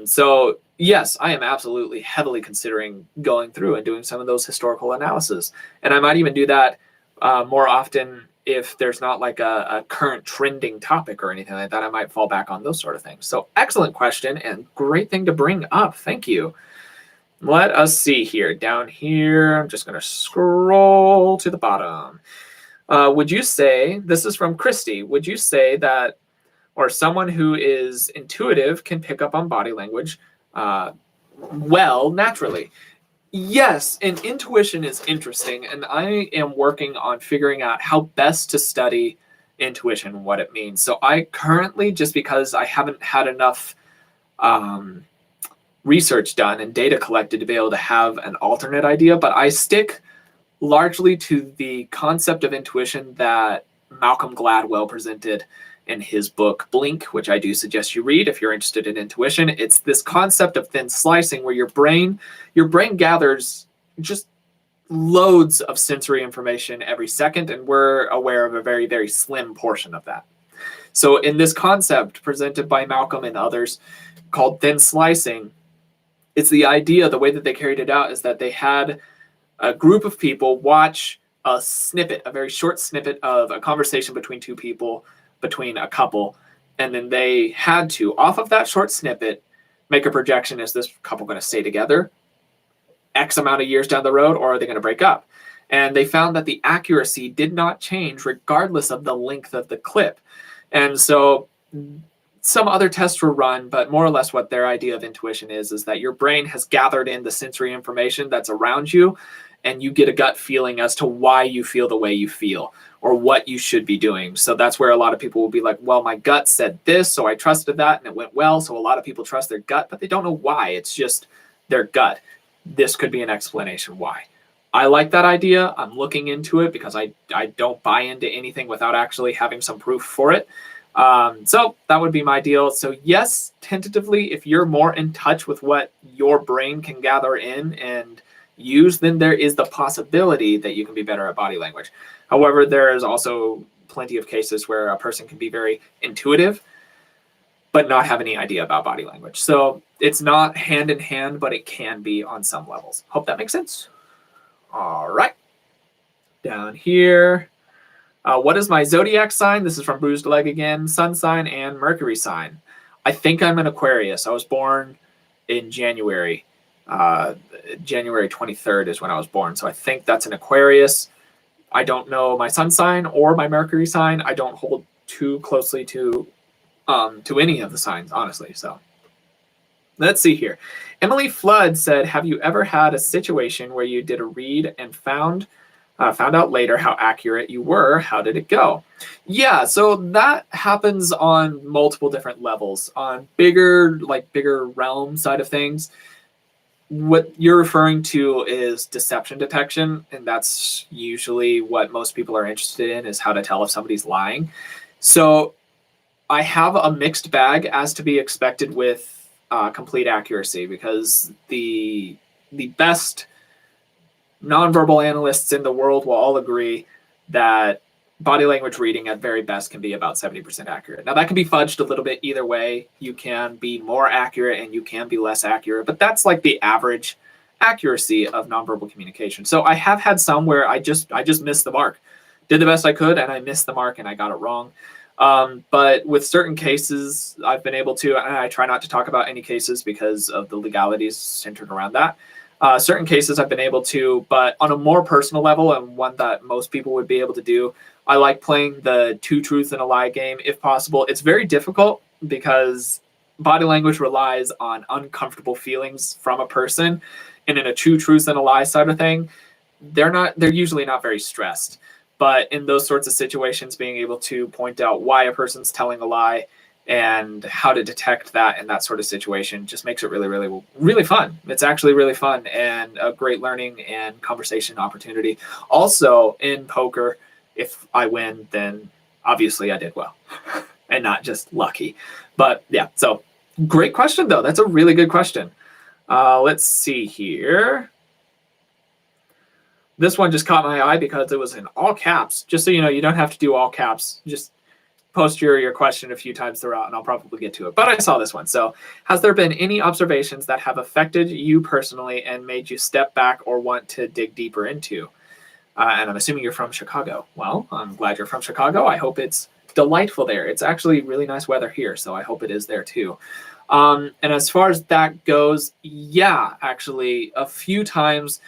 So yes, I am absolutely heavily considering going through and doing some of those historical analysis. And I might even do that more often if there's not like a current trending topic or anything like that. I might fall back on those sort of things. So excellent question and great thing to bring up. Thank you. Let us see here. Down here, I'm just going to scroll to the bottom. Would you say, this is from Christy, would you say that, or someone who is intuitive can pick up on body language well, naturally? Yes, and intuition is interesting, and I am working on figuring out how best to study intuition, what it means. So I currently, just because I haven't had enough research done and data collected to be able to have an alternate idea, but I stick largely to the concept of intuition that Malcolm Gladwell presented in his book Blink, which I do suggest you read if you're interested in intuition. It's this concept of thin slicing where your brain gathers just loads of sensory information every second, and we're aware of a very, very slim portion of that. So in this concept presented by Malcolm and others called thin slicing, it's the idea, the way that they carried it out is that they had a group of people watch a snippet, a very short snippet of a conversation between two people, between a couple, and then they had to, off of that short snippet, make a projection. Is this couple going to stay together X amount of years down the road, or are they going to break up? And they found that the accuracy did not change regardless of the length of the clip. And so some other tests were run, but more or less what their idea of intuition is that your brain has gathered in the sensory information that's around you, and you get a gut feeling as to why you feel the way you feel or what you should be doing. So that's where a lot of people will be like, well, my gut said this, so I trusted that and it went well. So a lot of people trust their gut, but they don't know why. It's just their gut. This could be an explanation why. I like that idea. I'm looking into it because I don't buy into anything without actually having some proof for it. So that would be my deal. So yes, tentatively, if you're more in touch with what your brain can gather in and use, then there is the possibility that you can be better at body language. However, there is also plenty of cases where a person can be very intuitive but not have any idea about body language. So it's not hand in hand, but it can be on some levels. Hope that makes sense. All right. Down here. What is my zodiac sign? This is from Bruised Leg again. Sun sign and Mercury sign. I think I'm an Aquarius. I was born in January. January 23rd is when I was born. So I think that's an Aquarius. I don't know my sun sign or my Mercury sign. I don't hold too closely to any of the signs, honestly. So let's see here. Emily Flood said, have you ever had a situation where you did a read and found out later how accurate you were? How did it go? Yeah, so that happens on multiple different levels. On bigger realm side of things, what you're referring to is deception detection, and that's usually what most people are interested in, is how to tell if somebody's lying. So I have a mixed bag as to be expected with complete accuracy, because the best nonverbal analysts in the world will all agree that body language reading at very best can be about 70% accurate. Now that can be fudged a little bit either way. You can be more accurate and you can be less accurate, but that's like the average accuracy of nonverbal communication. So I have had some where I just missed the mark. Did the best I could and I missed the mark and I got it wrong. But with certain cases, I've been able to, and I try not to talk about any cases because of the legalities centered around that. Certain cases I've been able to, but on a more personal level, and one that most people would be able to do, I like playing the two truths and a lie game if possible. It's very difficult because body language relies on uncomfortable feelings from a person. And in a two truths and a lie side of thing, they're usually not very stressed. But in those sorts of situations, being able to point out why a person's telling a lie and how to detect that in that sort of situation just makes it really, really, really fun. It's actually really fun and a great learning and conversation opportunity. Also, in poker, if I win, then obviously I did well and not just lucky. But yeah, so great question, though. That's a really good question. Let's see here. This one just caught my eye because it was in all caps. Just so you know, you don't have to do all caps. Just post your question a few times throughout and I'll probably get to it. But I saw this one. So, has there been any observations that have affected you personally and made you step back or want to dig deeper into? And I'm assuming you're from Chicago. Well, I'm glad you're from Chicago. I hope it's delightful there. It's actually really nice weather here, so I hope it is there too. And as far as that goes, yeah, actually, a few times,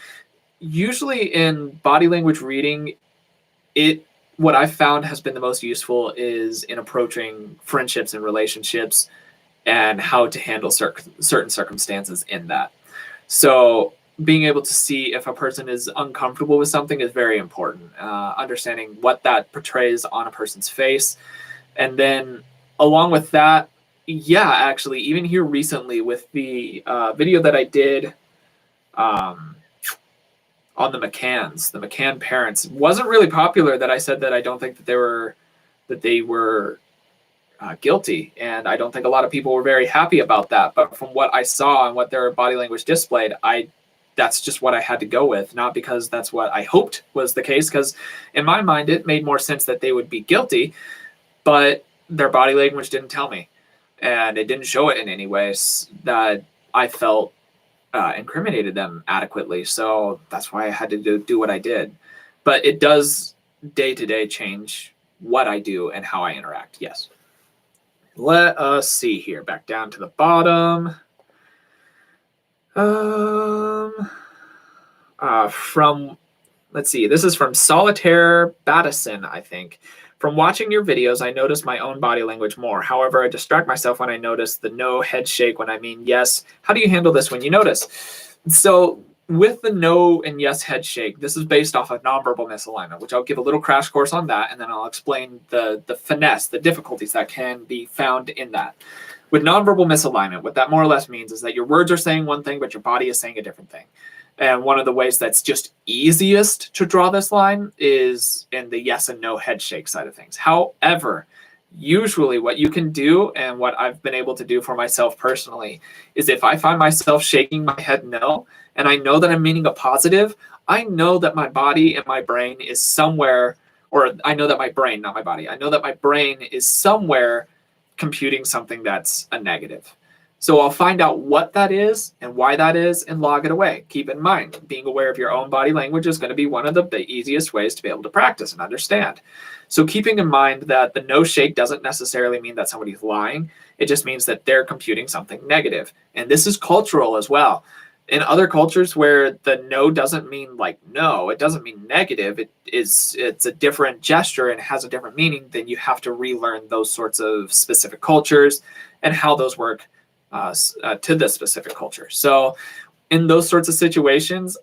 usually in body language reading, what I've found has been the most useful is in approaching friendships and relationships and how to handle certain circumstances in that. So being able to see if a person is uncomfortable with something is very important. Understanding what that portrays on a person's face. And then along with that, yeah, actually, even here recently with the video that I did on the McCann parents, wasn't really popular that I said that I don't think that they were guilty, and I don't think a lot of people were very happy about that. But from what I saw and what their body language displayed, that's just what I had to go with, not because that's what I hoped was the case, because in my mind it made more sense that they would be guilty, but their body language didn't tell me, and it didn't show it in any ways that I felt incriminated them adequately. So that's why I had to do what I did. But it does day to day change what I do and how I interact. Yes. Let us see here. Back down to the bottom. Let's see. This is from Solitaire Battison, I think. From watching your videos, I notice my own body language more. However, I distract myself when I notice the no head shake when I mean yes. How do you handle this when you notice? So with the no and yes head shake, this is based off of nonverbal misalignment, which I'll give a little crash course on that, and then I'll explain the finesse, the difficulties that can be found in that. With nonverbal misalignment, what that more or less means is that your words are saying one thing, but your body is saying a different thing. And one of the ways that's just easiest to draw this line is in the yes and no head shake side of things. However, usually what you can do, and what I've been able to do for myself personally, is if I find myself shaking my head no, and I know that I'm meaning a positive, I know that my body and my brain is somewhere, or I know that my brain, not my body, I know that my brain is somewhere computing something that's a negative. So I'll find out what that is and why that is and log it away. Keep in mind, being aware of your own body language is going to be one of the easiest ways to be able to practice and understand. So keeping in mind that the no shake doesn't necessarily mean that somebody's lying. It just means that they're computing something negative. And this is cultural as well. In other cultures where the no doesn't mean like no, it doesn't mean negative, it's a different gesture and has a different meaning, then you have to relearn those sorts of specific cultures and how those work to this specific culture. So in those sorts of situations,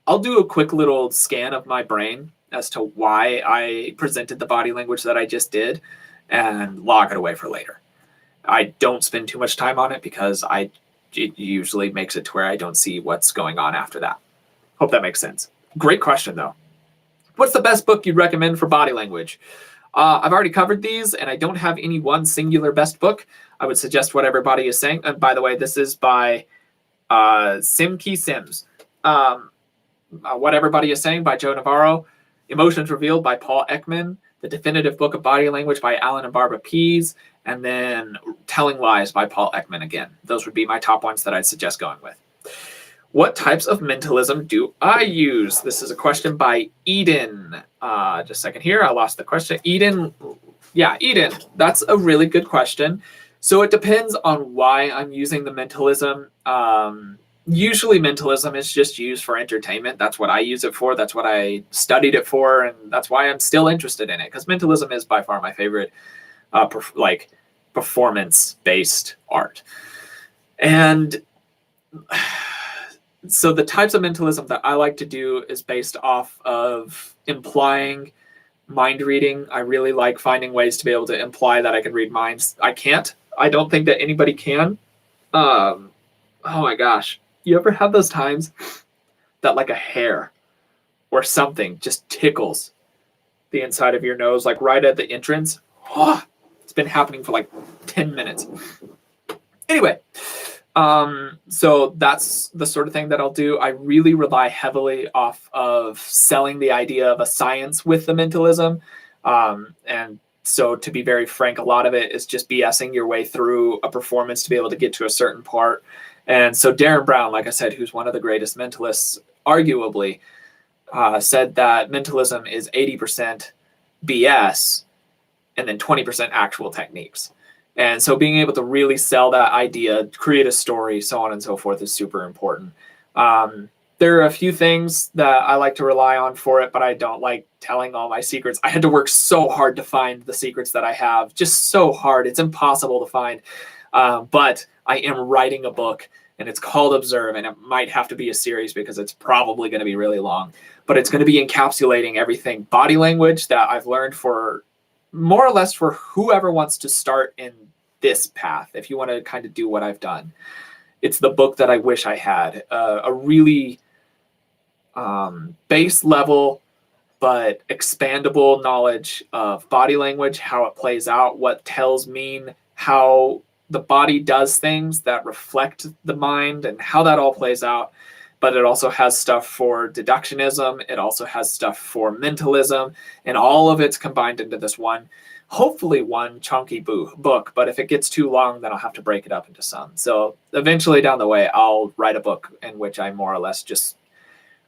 I'll do a quick little scan of my brain as to why I presented the body language that I just did and log it away for later. I don't spend too much time on it because it usually makes it to where I don't see what's going on after that. Hope that makes sense. Great question, though. What's the best book you'd recommend for body language? I've already covered these, and I don't have any one singular best book. I would suggest what everybody is saying. And by the way, this is by Simkey Sims. What Everybody is Saying by Joe Navarro. Emotions Revealed by Paul Ekman. The Definitive Book of Body Language by Alan and Barbara Pease. And then Telling Lies by Paul Ekman again. Those would be my top ones that I'd suggest going with. What types of mentalism do I use? This is a question by Eden. Just a second here. I lost the question. Eden. Yeah, Eden. That's a really good question. So it depends on why I'm using the mentalism. Usually mentalism is just used for entertainment. That's what I use it for. That's what I studied it for. And that's why I'm still interested in it. Because mentalism is by far my favorite performance-based art. And so the types of mentalism that I like to do is based off of implying mind reading. I really like finding ways to be able to imply that I can read minds. I can't. I don't think that anybody can. Oh my gosh. You ever have those times that like a hair or something just tickles the inside of your nose, like right at the entrance? Oh, it's been happening for like 10 minutes. Anyway, so that's the sort of thing that I'll do. I really rely heavily off of selling the idea of a science with the mentalism. And so to be very frank, a lot of it is just BSing your way through a performance to be able to get to a certain part. And so Darren Brown, like I said, who's one of the greatest mentalists, arguably, said that mentalism is 80% BS and then 20% actual techniques. And so being able to really sell that idea, create a story, so on and so forth is super important. There are a few things that I like to rely on for it, but I don't like telling all my secrets. I had to work so hard to find the secrets that I have, just so hard. It's impossible to find. But I am writing a book, and it's called Observe, and it might have to be a series because it's probably going to be really long. But it's going to be encapsulating everything body language that I've learned for more or less for whoever wants to start in this path, if you want to kind of do what I've done. It's the book that I wish I had, a really base level but expandable knowledge of body language, how it plays out, what tells mean, how the body does things that reflect the mind, and how that all plays out. But it also has stuff for deductionism. It also has stuff for mentalism, and all of it's combined into this one, hopefully one chunky book. But if it gets too long, then I'll have to break it up into some. So eventually down the way, I'll write a book in which I more or less just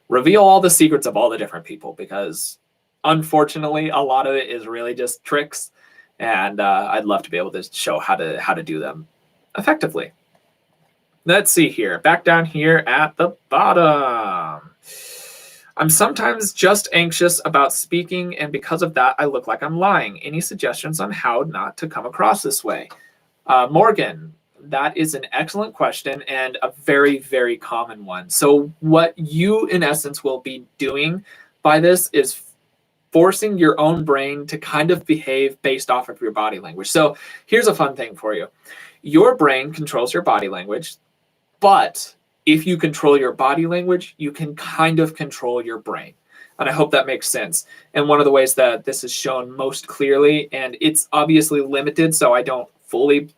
reveal all the secrets of all the different people, because unfortunately, a lot of it is really just tricks. And I'd love to be able to show how to do them effectively. Let's see here. Back down here at the bottom. I'm sometimes just anxious about speaking, and because of that, I look like I'm lying. Any suggestions on how not to come across this way? Morgan, that is an excellent question and a very, very common one. So what you, in essence, will be doing by this is forcing your own brain to kind of behave based off of your body language. So here's a fun thing for you. Your brain controls your body language, but if you control your body language, you can kind of control your brain. And I hope that makes sense. And one of the ways that this is shown most clearly, and it's obviously limited, so I don't fully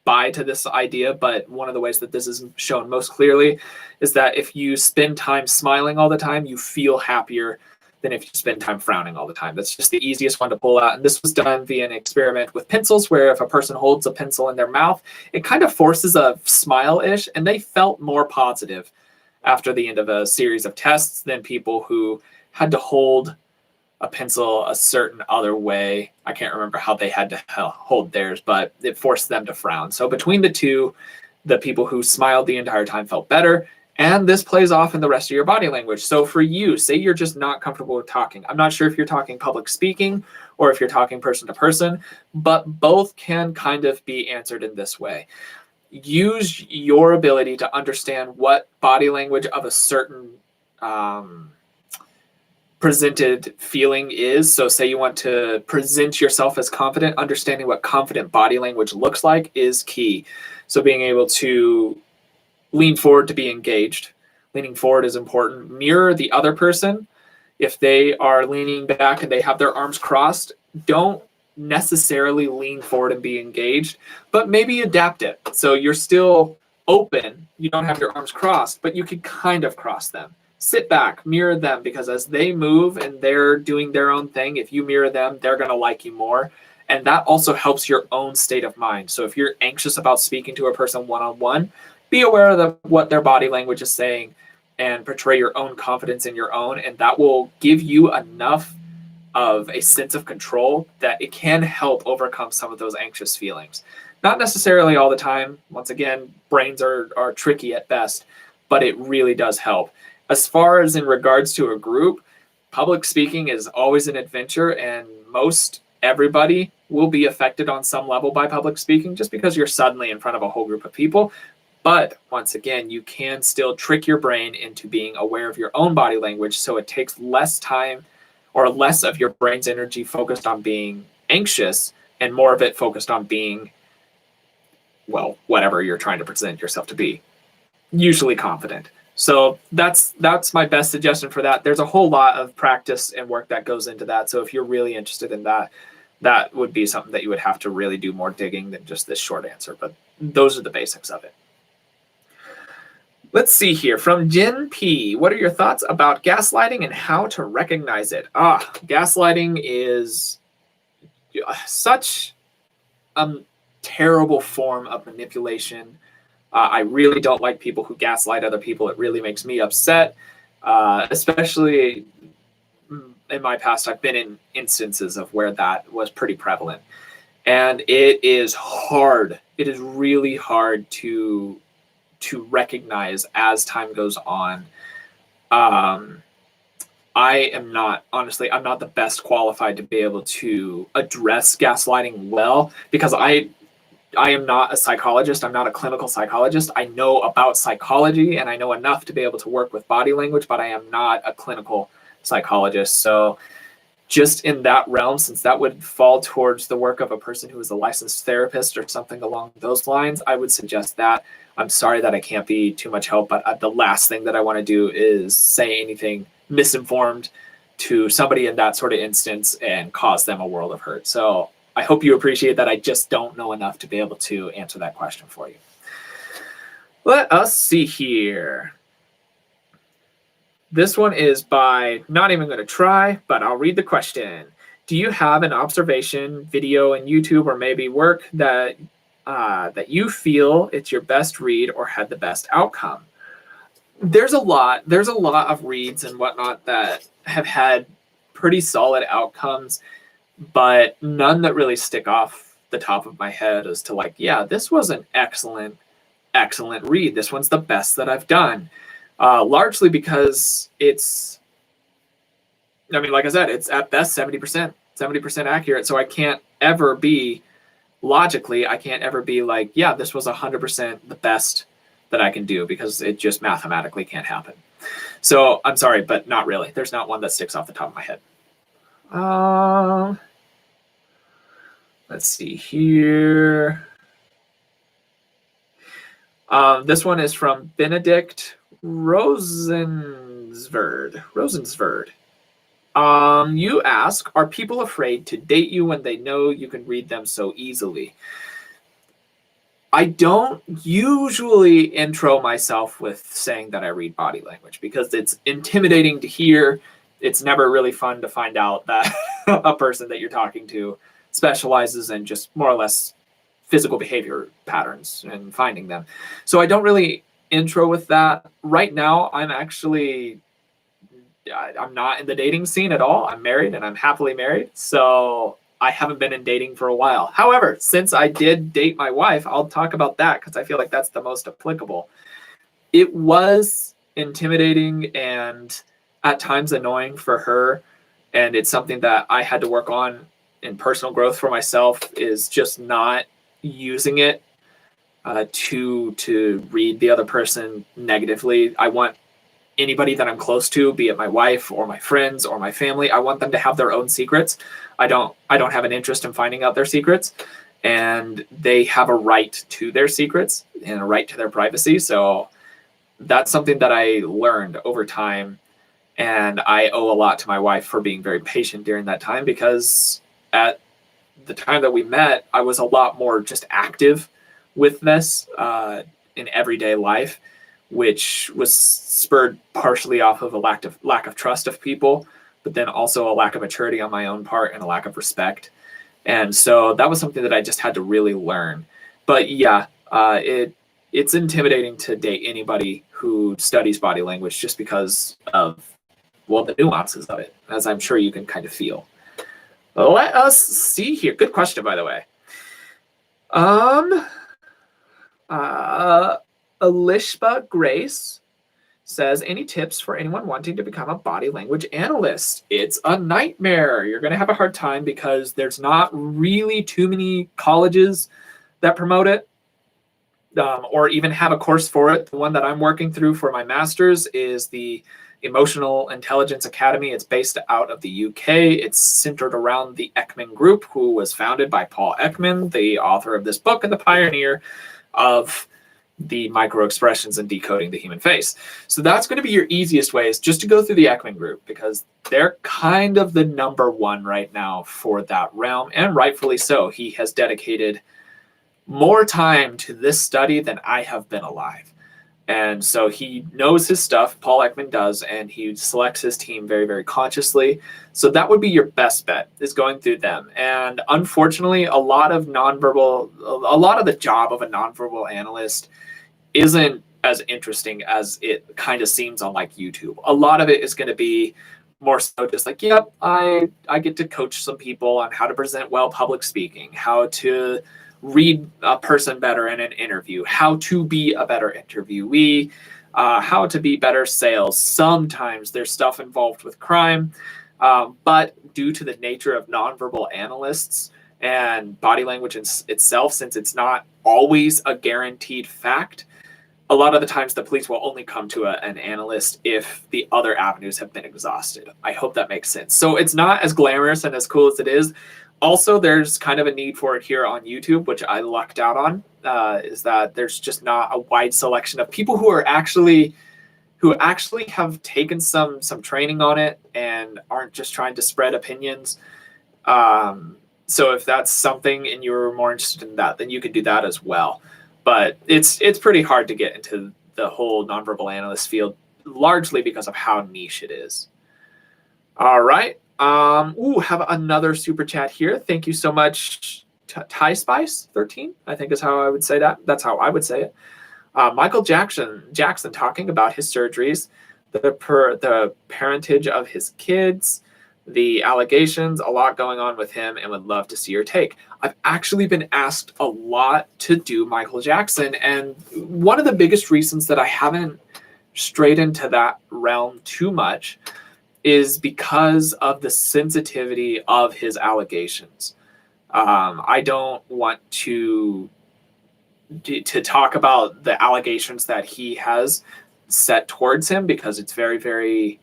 buy to this idea, but one of the ways that this is shown most clearly is that if you spend time smiling all the time, you feel happier than if you spend time frowning all the time. That's just the easiest one to pull out. And this was done via an experiment with pencils, where if a person holds a pencil in their mouth, it kind of forces a smile-ish, and they felt more positive after the end of a series of tests than people who had to hold a pencil a certain other way. I can't remember how they had to hold theirs, but it forced them to frown. So between the two, the people who smiled the entire time felt better. And this plays off in the rest of your body language. So for you, say you're just not comfortable with talking. I'm not sure if you're talking public speaking or if you're talking person to person, but both can kind of be answered in this way. Use your ability to understand what body language of a certain presented feeling is. So say you want to present yourself as confident, understanding what confident body language looks like is key. So being able to lean forward to be engaged. Leaning forward is important. Mirror the other person. If they are leaning back and they have their arms crossed, don't necessarily lean forward and be engaged, but maybe adapt it. So you're still open. You don't have your arms crossed, but you can kind of cross them. Sit back, mirror them, because as they move and they're doing their own thing, if you mirror them, they're going to like you more. And that also helps your own state of mind. So if you're anxious about speaking to a person one-on-one, be aware of what their body language is saying and portray your own confidence in your own. And that will give you enough of a sense of control that it can help overcome some of those anxious feelings. Not necessarily all the time. Once again, brains are tricky at best, but it really does help. As far as in regards to a group, public speaking is always an adventure, and most everybody will be affected on some level by public speaking just because you're suddenly in front of a whole group of people. But once again, you can still trick your brain into being aware of your own body language, so it takes less time or less of your brain's energy focused on being anxious and more of it focused on being, well, whatever you're trying to present yourself to be, usually confident. So that's my best suggestion for that. There's a whole lot of practice and work that goes into that. So if you're really interested in that, that would be something that you would have to really do more digging than just this short answer. But those are the basics of it. Let's see here. From Jen P. What are your thoughts about gaslighting and how to recognize it? Gaslighting is such a terrible form of manipulation. I really don't like people who gaslight other people. It really makes me upset, especially in my past. I've been in instances of where that was pretty prevalent. And it is hard. It is really hard to recognize as time goes on. I am not, honestly, I'm not the best qualified to be able to address gaslighting well, because I am not a psychologist. I'm not a clinical psychologist. I know about psychology and I know enough to be able to work with body language, but I am not a clinical psychologist. So just in that realm, since that would fall towards the work of a person who is a licensed therapist or something along those lines, I would suggest that. I'm sorry that I can't be too much help, but the last thing that I want to do is say anything misinformed to somebody in that sort of instance and cause them a world of hurt. So I hope you appreciate that. I just don't know enough to be able to answer that question for you. Let us see here. This one is by, not even going to try, but I'll read the question. Do you have an observation, video in YouTube, or maybe work that you feel it's your best read or had the best outcome? There's a lot of reads and whatnot that have had pretty solid outcomes, but none that really stick off the top of my head as to like, yeah, this was an excellent read. This one's the best that I've done. Largely because it's, I mean, like I said, it's at best 70% accurate. So I can't ever be, logically, I can't ever be like, yeah, this was 100% the best that I can do, because it just mathematically can't happen. So I'm sorry, but not really. There's not one that sticks off the top of my head. Let's see here. This one is from Benedict Rosensverd. You ask, are people afraid to date you when they know you can read them so easily? I don't usually intro myself with saying that I read body language, because it's intimidating to hear. It's never really fun to find out that a person that you're talking to specializes in just more or less physical behavior patterns and finding them. So I don't really intro with that. Right now, I'm not in the dating scene at all. I'm married and I'm happily married. So I haven't been in dating for a while. However, since I did date my wife, I'll talk about that because I feel like that's the most applicable. It was intimidating and at times annoying for her. And it's something that I had to work on in personal growth for myself, is just not using it to read the other person negatively. I want anybody that I'm close to, be it my wife or my friends or my family, I want them to have their own secrets. I don't have an interest in finding out their secrets, and they have a right to their secrets and a right to their privacy. So that's something that I learned over time, and I owe a lot to my wife for being very patient during that time, because at the time that we met, I was a lot more just active with this in everyday life, which was spurred partially off of a lack of trust of people, but then also a lack of maturity on my own part and a lack of respect. And so that was something that I just had to really learn. But yeah, it's intimidating to date anybody who studies body language, just because of, well, the nuances of it, as I'm sure you can kind of feel. Let us see here. Good question, by the way. Alishba Grace says, any tips for anyone wanting to become a body language analyst? It's a nightmare. You're going to have a hard time because there's not really too many colleges that promote it, or even have a course for it. The one that I'm working through for my master's is the Emotional Intelligence Academy. It's based out of the UK. It's centered around the Ekman Group, who was founded by Paul Ekman, the author of this book and the pioneer of the microexpressions and decoding the human face. So that's going to be your easiest way, is just to go through the Ekman Group, because they're kind of the number one right now for that realm, and rightfully so. He has dedicated more time to this study than I have been alive. And so he knows his stuff, Paul Ekman does, and he selects his team very, very consciously. So that would be your best bet, is going through them. And unfortunately, a lot of the job of a nonverbal analyst isn't as interesting as it kind of seems on like YouTube. A lot of it is going to be more so just like, yep, I get to coach some people on how to present well public speaking, how to read a person better in an interview, how to be a better interviewee, how to be better sales. Sometimes there's stuff involved with crime, but due to the nature of nonverbal analysts and body language itself, since it's not always a guaranteed fact, a lot of the times the police will only come to an analyst if the other avenues have been exhausted. I hope that makes sense. So it's not as glamorous and as cool as it is. Also, there's kind of a need for it here on YouTube, which I lucked out on, is that there's just not a wide selection of people who actually have taken some training on it and aren't just trying to spread opinions. So if that's something and you're more interested in that, then you could do that as well. But it's pretty hard to get into the whole nonverbal analyst field, largely because of how niche it is. All right. Have another super chat here. Thank you so much, Thai Spice 13. I think is how I would say that. That's how I would say it. Michael Jackson talking about his surgeries, the parentage of his kids, the allegations, a lot going on with him, and would love to see your take. I've actually been asked a lot to do Michael Jackson, and one of the biggest reasons that I haven't strayed into that realm too much is because of the sensitivity of his allegations. I don't want to talk about the allegations that he has set towards him, because it's very, very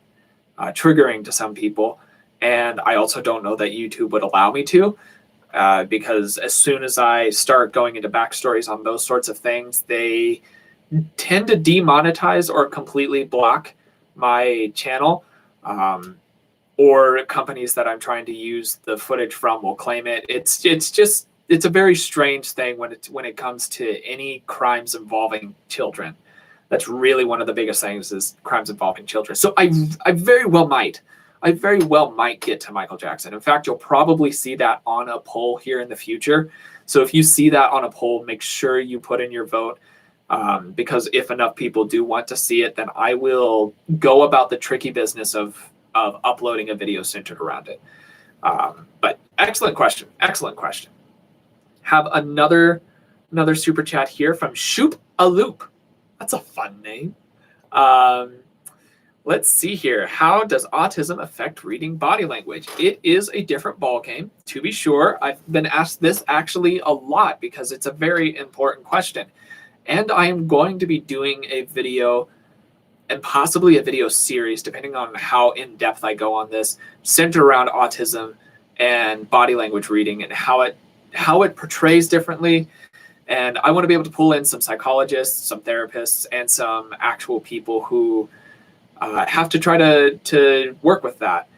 triggering to some people. And I also don't know that YouTube would allow me to, because as soon as I start going into backstories on those sorts of things, they tend to demonetize or completely block my channel. Or companies that I'm trying to use the footage from will claim it. It's a very strange thing when it comes to any crimes involving children. That's really one of the biggest things, is crimes involving children. So I very well might get to Michael Jackson. In fact, you'll probably see that on a poll here in the future. So if you see that on a poll, make sure you put in your vote, because if enough people do want to see it, then I will go about the tricky business of uploading a video centered around it. But excellent question. Have another super chat here from Shoop a Loop. That's a fun name. Let's see here. How does autism affect reading body language? It is a different ballgame, to be sure. I've been asked this actually a lot because it's a very important question. And I am going to be doing a video, and possibly a video series, depending on how in-depth I go on this, centered around autism and body language reading and how it portrays differently. And I want to be able to pull in some psychologists, some therapists, and some actual people who have to try to work with that,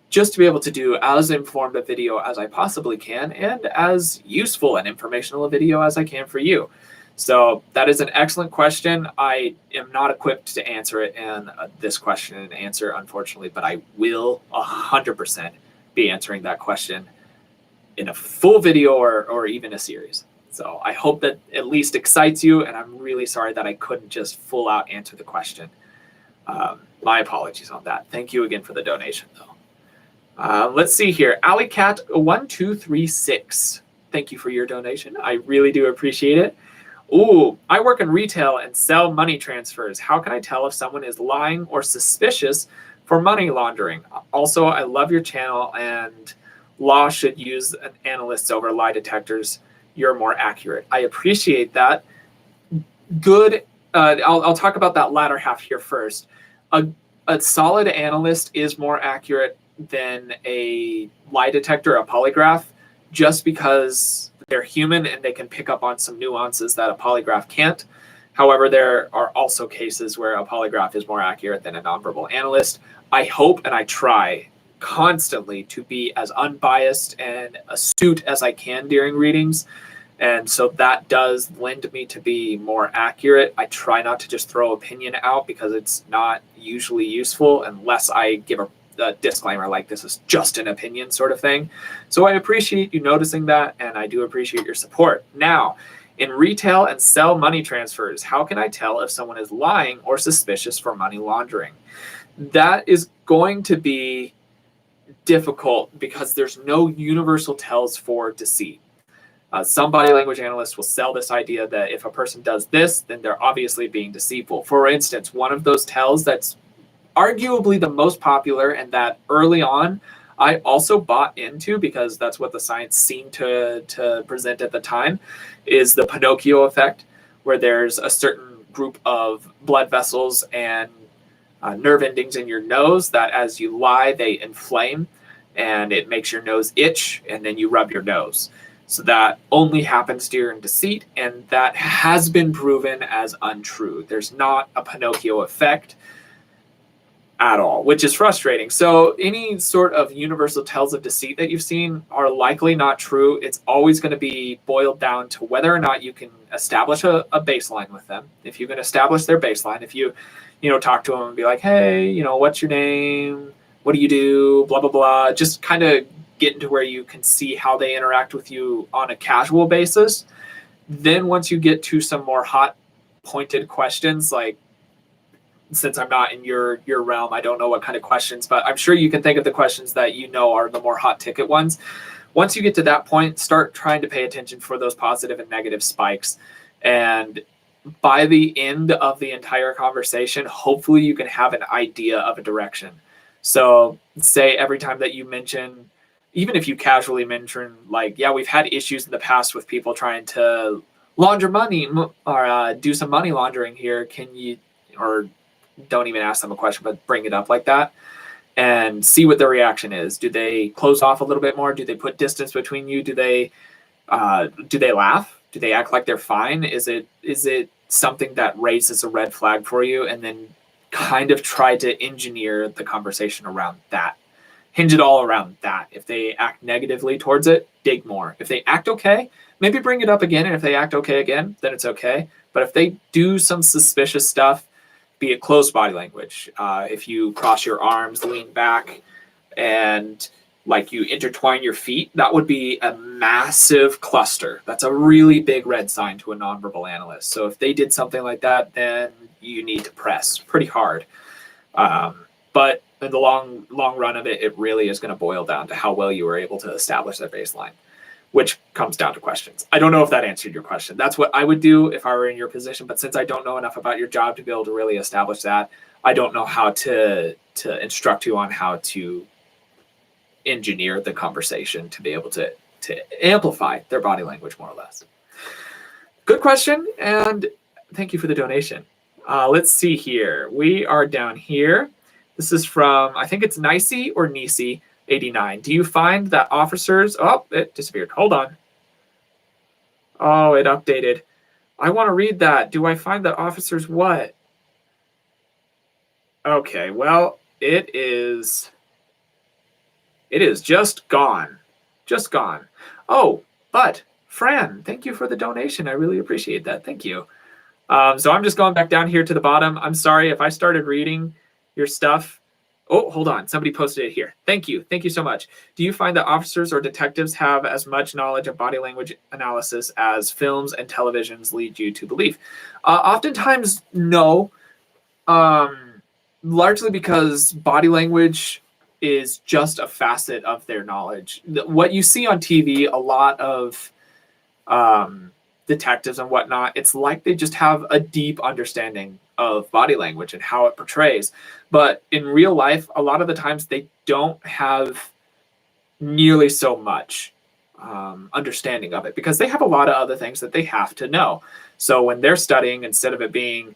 just to be able to do as informed a video as I possibly can, and as useful and informational a video as I can for you. So that is an excellent question. I am not equipped to answer it in this question and answer, unfortunately, but I will 100% be answering that question in a full video or even a series. So I hope that at least excites you, and I'm really sorry that I couldn't just full out answer the question. My apologies on that. Thank you again for the donation, though. Let's see here. AlleyCat1236. Thank you for your donation. I really do appreciate it. Ooh, I work in retail and sell money transfers. How can I tell if someone is lying or suspicious for money laundering? Also, I love your channel, and law should use analysts over lie detectors. You're more accurate. I appreciate that. Good. I'll talk about that latter half here first. a solid analyst is more accurate than a lie detector, a polygraph, just because they're human and they can pick up on some nuances that a polygraph can't. However, there are also cases where a polygraph is more accurate than a nonverbal analyst. I hope and I try constantly to be as unbiased and astute as I can during readings. And so that does lend me to be more accurate. I try not to just throw opinion out because it's not usually useful unless I give a disclaimer like this is just an opinion sort of thing. So I appreciate you noticing that, and I do appreciate your support. Now, in retail and sell money transfers, how can I tell if someone is lying or suspicious for money laundering? That is going to be difficult because there's no universal tells for deceit. Some body language analysts will sell this idea that if a person does this, then they're obviously being deceitful. For instance, one of those tells that's arguably the most popular and that early on I also bought into because that's what the science seemed to present at the time is the Pinocchio effect, where there's a certain group of blood vessels and nerve endings in your nose that as you lie, they inflame and it makes your nose itch and then you rub your nose. So that only happens during deceit, and that has been proven as untrue. There's not a Pinocchio effect at all, which is frustrating. So any sort of universal tells of deceit that you've seen are likely not true. It's always going to be boiled down to whether or not you can establish a baseline with them. If you can establish their baseline, if you talk to them and be like, hey, what's your name? What do you do? Blah, blah, blah. Just kind of get into where you can see how they interact with you on a casual basis. Then once you get to some more hot pointed questions, like since I'm not in your realm, I don't know what kind of questions, but I'm sure you can think of the questions that are the more hot ticket ones. Once you get to that point, start trying to pay attention for those positive and negative spikes. And by the end of the entire conversation, hopefully you can have an idea of a direction. So say every time that you mention, even if you casually mention like, yeah, we've had issues in the past with people trying to launder money or do some money laundering here. Can you, or don't even ask them a question, but bring it up like that and see what their reaction is. Do they close off a little bit more? Do they put distance between you? Do they laugh? Do they act like they're fine? Is it something that raises a red flag for you? And then kind of try to engineer the conversation around that. Hinge it all around that. If they act negatively towards it, dig more. If they act okay, maybe bring it up again. And if they act okay again, then it's okay. But if they do some suspicious stuff, be it close body language, if you cross your arms, lean back, and like you intertwine your feet, that would be a massive cluster. That's a really big red sign to a nonverbal analyst. So if they did something like that, then you need to press pretty hard. But in the long run of it, it really is going to boil down to how well you were able to establish that baseline, which comes down to questions. I don't know if that answered your question. That's what I would do if I were in your position. But since I don't know enough about your job to be able to really establish that, I don't know how to instruct you on how to engineer the conversation to be able to amplify their body language more or less. Good question, and thank you for the donation. Let's see here. We are down here. This is from, I think it's Nicey or Nisi 89. Do you find that officers, oh, it disappeared. Hold on. Oh, it updated. I want to read that. Do I find that officers what? Okay, well, it is just gone. Just gone. Oh, but Fran, thank you for the donation. I really appreciate that. Thank you. So I'm just going back down here to the bottom. I'm sorry if I started reading your stuff. Oh, hold on. Somebody posted it here. Thank you. Thank you so much. Do you find that officers or detectives have as much knowledge of body language analysis as films and televisions lead you to believe? Oftentimes, no. Largely because body language is just a facet of their knowledge. What you see on TV, a lot of detectives and whatnot, it's like they just have a deep understanding of body language and how it portrays. But in real life, a lot of the times they don't have nearly so much understanding of it because they have a lot of other things that they have to know. So when they're studying, instead of it being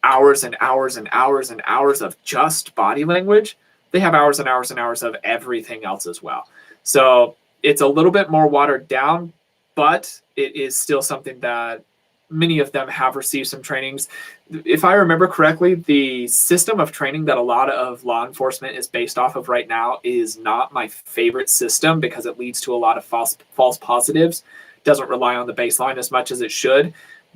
hours and hours and hours and hours of just body language, they have hours and hours and hours of everything else as well. So it's a little bit more watered down, but it is still something that many of them have received some trainings. If I remember correctly, the system of training that a lot of law enforcement is based off of right now is not my favorite system because it leads to a lot of false positives. Doesn't rely on the baseline as much as it should,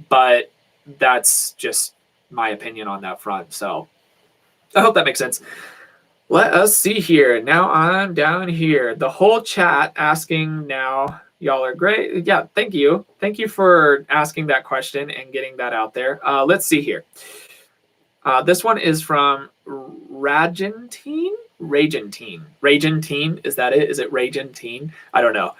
but that's just my opinion on that front. So I hope that makes sense. Let us see here. Now I'm down here. The whole chat asking now. Y'all are great. Yeah, thank you. Thank you for asking that question and getting that out there. Let's see here. This one is from Ragentine? Ragentine, is that it? Is it Ragentine? I don't know.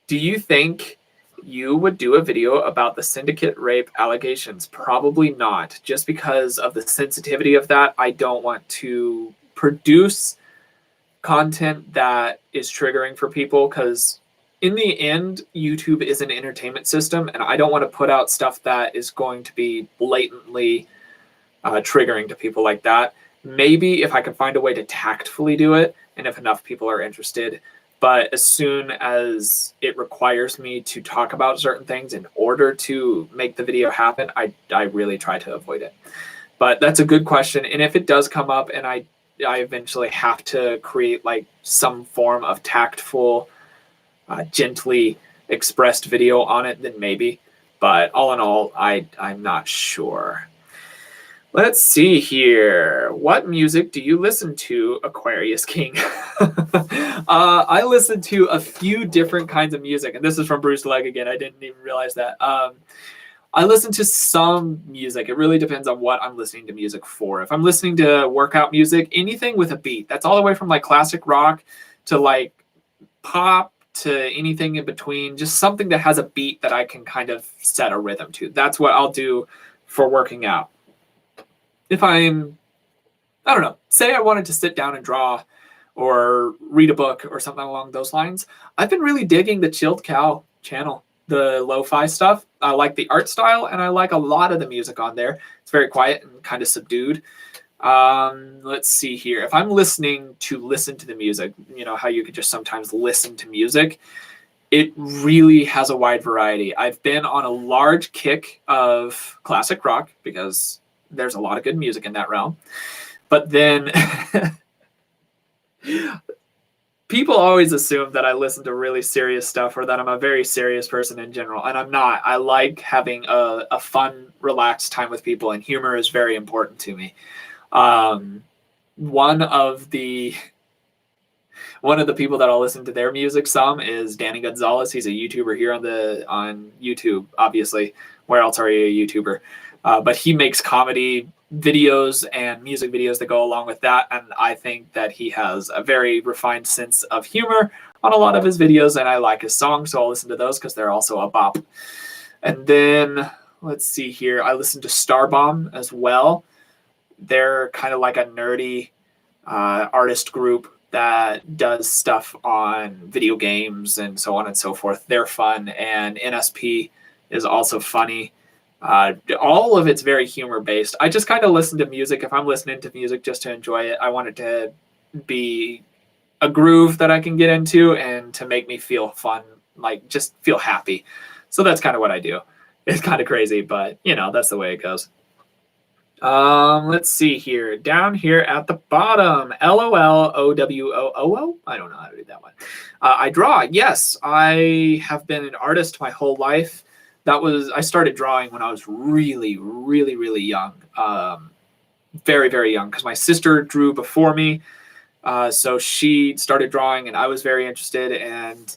Do you think you would do a video about the syndicate rape allegations? Probably not. Just because of the sensitivity of that, I don't want to produce content that is triggering for people, because in the end, YouTube is an entertainment system, and I don't want to put out stuff that is going to be blatantly triggering to people like that. Maybe if I can find a way to tactfully do it, and if enough people are interested. But as soon as it requires me to talk about certain things in order to make the video happen, I really try to avoid it. But that's a good question. And if it does come up and I eventually have to create like some form of tactful, gently expressed video on it, then maybe. But all in all, I'm not sure. Let's see here. What music do you listen to, Aquarius King? I listen to a few different kinds of music, and this is from Bruce Legg again. I didn't even realize that. I listen to some music. It really depends on what I'm listening to music for. If I'm listening to workout music, anything with a beat, that's all the way from like classic rock to like pop to anything in between, just something that has a beat that I can kind of set a rhythm to. That's what I'll do for working out. If I don't know, say I wanted to sit down and draw or read a book or something along those lines, I've been really digging the Chilled Cow channel, the lo-fi stuff. I like the art style, and I like a lot of the music on there. It's very quiet and kind of subdued. Let's see here. If I'm listening to the music, you know how you could just sometimes listen to music, it really has a wide variety. I've been on a large kick of classic rock because there's a lot of good music in that realm. But then people always assume that I listen to really serious stuff or that I'm a very serious person in general, and I'm not. I like having a fun, relaxed time with people, and humor is very important to me. One of the people that I'll listen to their music some is Danny Gonzalez. He's a YouTuber here on YouTube, obviously. Where else are you a YouTuber? But he makes comedy videos and music videos that go along with that, and I think that he has a very refined sense of humor on a lot of his videos, and I like his songs, so I'll listen to those because they're also a bop. And then, let's see here, I listen to Starbomb as well. They're kind of like a nerdy artist group that does stuff on video games and so on and so forth. They're fun, and NSP is also funny. All of it's very humor based. I just kind of listen to music. If I'm listening to music just to enjoy it, I want it to be a groove that I can get into and to make me feel fun, like just feel happy. So that's kind of what I do. It's kind of crazy, but you know, that's the way it goes. Let's see here. Down here at the bottom, LOLOWOO. I don't know how to do that one. I draw. Yes, I have been an artist my whole life. I started drawing when I was really, really, really young. Very, very young, because my sister drew before me. So she started drawing, and I was very interested. And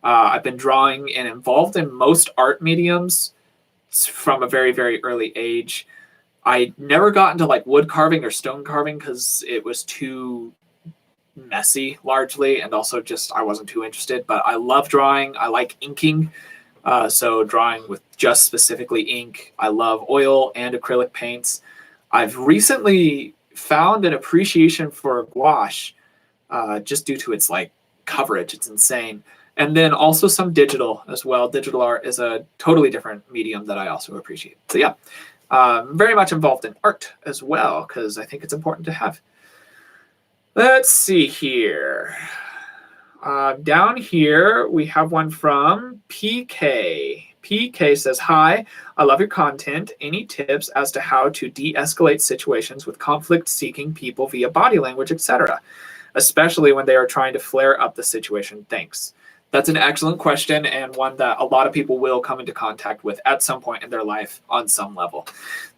I've been drawing and involved in most art mediums from a very, very early age. I never got into like wood carving or stone carving because it was too messy largely, and also just I wasn't too interested. But I love drawing. I like inking. So drawing with just specifically ink. I love oil and acrylic paints. I've recently found an appreciation for gouache just due to its like coverage. It's insane. And then also some digital as well. Digital art is a totally different medium that I also appreciate. So yeah, Very much involved in art as well, because I think it's important to have. Let's see here. Down here, we have one from PK. PK says, hi, I love your content. Any tips as to how to de-escalate situations with conflict-seeking people via body language, etc., especially when they are trying to flare up the situation? Thanks. That's an excellent question, and one that a lot of people will come into contact with at some point in their life on some level.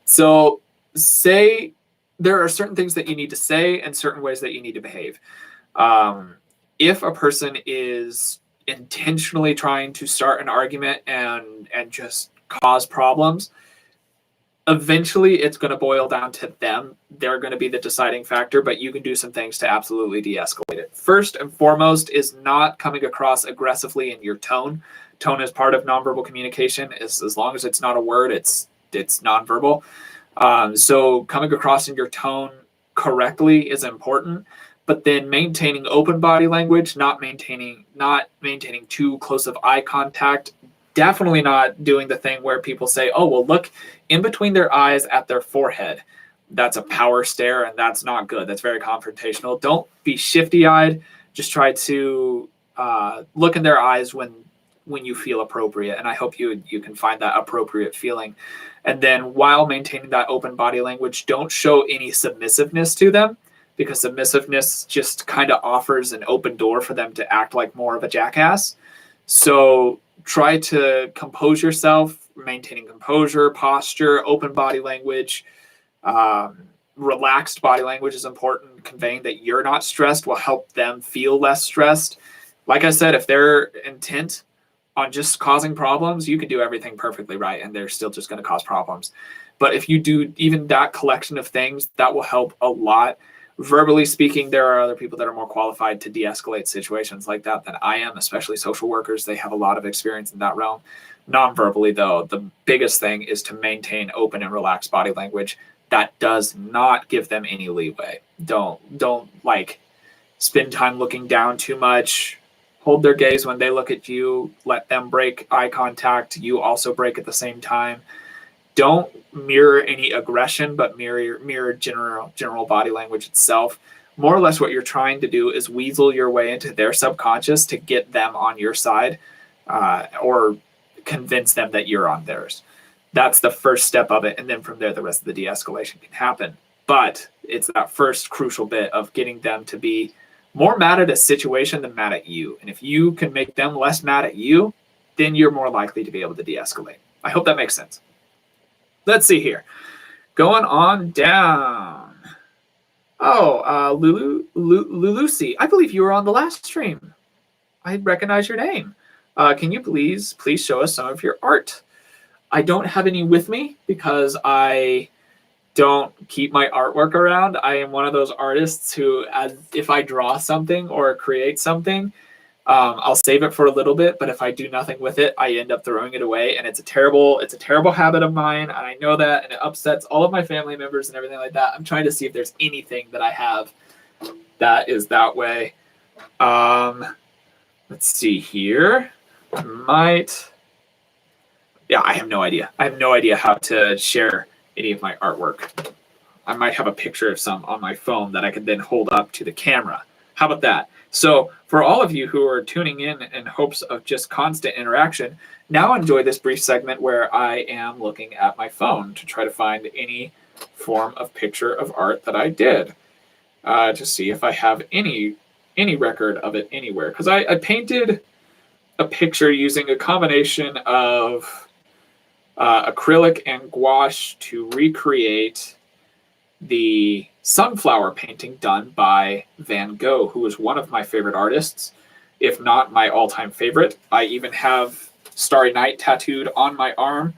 So say there are certain things that you need to say and certain ways that you need to behave. If a person is intentionally trying to start an argument and just cause problems, eventually it's going to boil down to them. They're going to be the deciding factor, but you can do some things to absolutely de-escalate it. First and foremost is not coming across aggressively in your tone. Tone is part of nonverbal communication. As long as it's not a word, it's nonverbal. So coming across in your tone correctly is important, but then maintaining open body language, not maintaining too close of eye contact. Definitely not doing the thing where people say, oh, well, look in between their eyes at their forehead. That's a power stare, and that's not good. That's very confrontational. Don't be shifty-eyed. Just try to look in their eyes when you feel appropriate, and I hope you can find that appropriate feeling. And then while maintaining that open body language, don't show any submissiveness to them, because submissiveness just kind of offers an open door for them to act like more of a jackass. So try to compose yourself, maintaining composure, posture, open body language. Relaxed body language is important. Conveying that you're not stressed will help them feel less stressed. Like I said, if they're intent on just causing problems, you can do everything perfectly right, and they're still just going to cause problems. But if you do even that collection of things, that will help a lot. Verbally speaking, there are other people that are more qualified to de-escalate situations like that than I am, especially social workers. They have a lot of experience in that realm. Non-verbally, though, the biggest thing is to maintain open and relaxed body language. That does not give them any leeway. Don't like spend time looking down too much. Hold their gaze when they look at you. Let them break eye contact. You also break at the same time. Don't mirror any aggression, but mirror general body language itself. More or less what you're trying to do is weasel your way into their subconscious to get them on your side, or convince them that you're on theirs. That's the first step of it, and then from there the rest of the de-escalation can happen. But it's that first crucial bit of getting them to be more mad at a situation than mad at you. And if you can make them less mad at you, then you're more likely to be able to de-escalate. I hope that makes sense. Let's see here. Going on down. Oh, Lulucy, I believe you were on the last stream. I recognize your name. Can you please show us some of your art? I don't have any with me because I don't keep my artwork around. I am one of those artists who, if I draw something or create something, I'll save it for a little bit, but if I do nothing with it, I end up throwing it away, and it's a terrible habit of mine, and I know that, and it upsets all of my family members and everything like that. I'm trying to see if there's anything that I have that is that way. Let's see here. Yeah, I have no idea. I have no idea how to share any of my artwork. I might have a picture of some on my phone that I can then hold up to the camera. How about that? So for all of you who are tuning in hopes of just constant interaction, now enjoy this brief segment where I am looking at my phone to try to find any form of picture of art that I did, to see if I have any record of it anywhere. Because I painted a picture using a combination of acrylic and gouache to recreate the sunflower painting done by Van Gogh, who is one of my favorite artists, if not my all-time favorite. I even have Starry Night tattooed on my arm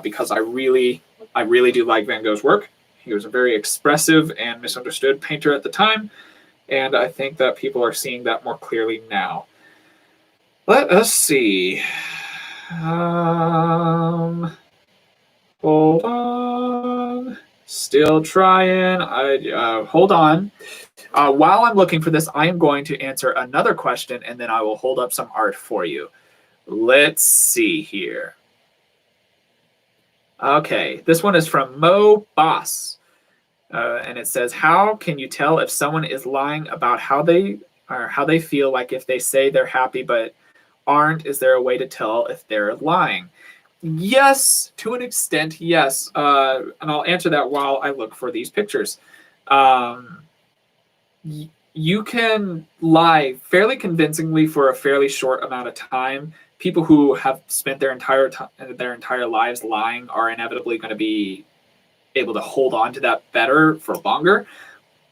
because I really do like Van Gogh's work. He was a very expressive and misunderstood painter at the time, and I think that people are seeing that more clearly now. Let us see. Hold on. Still trying. Hold on. While I'm looking for this, I am going to answer another question, and then I will hold up some art for you. Let's see here. Okay, this one is from Mo Boss. And it says, how can you tell if someone is lying about how they feel? Like if they say they're happy but aren't, is there a way to tell if they're lying? Yes, to an extent, yes. And I'll answer that while I look for these pictures. You can lie fairly convincingly for a fairly short amount of time. People who have spent their entire lives lying are inevitably going to be able to hold on to that better for longer.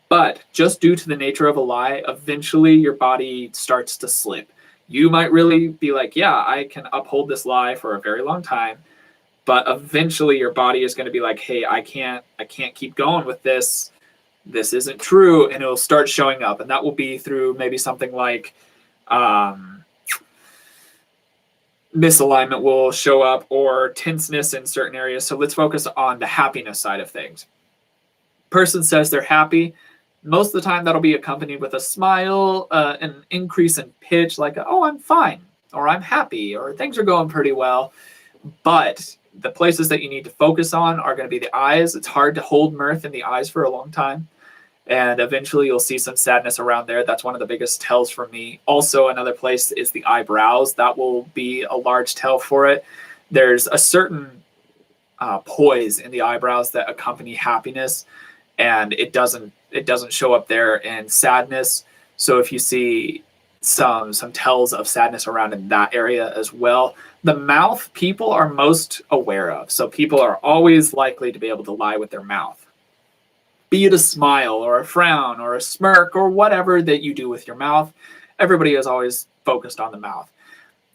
But just due to the nature of a lie, eventually your body starts to slip. You might really be like, yeah, I can uphold this lie for a very long time, but eventually your body is going to be like, hey, I can't keep going with this. This isn't true, and it'll start showing up, and that will be through maybe something like misalignment will show up, or tenseness in certain areas. So let's focus on the happiness side of things. Person says they're happy. Most of the time that'll be accompanied with a smile, an increase in pitch, like, oh, I'm fine, or I'm happy, or things are going pretty well. But the places that you need to focus on are going to be the eyes. It's hard to hold mirth in the eyes for a long time. And eventually you'll see some sadness around there. That's one of the biggest tells for me. Also, another place is the eyebrows. That will be a large tell for it. There's a certain poise in the eyebrows that accompany happiness, and it doesn't show up there in sadness. So if you see some tells of sadness around in that area as well. The mouth, people are most aware of. So people are always likely to be able to lie with their mouth. Be it a smile or a frown or a smirk or whatever that you do with your mouth, everybody is always focused on the mouth.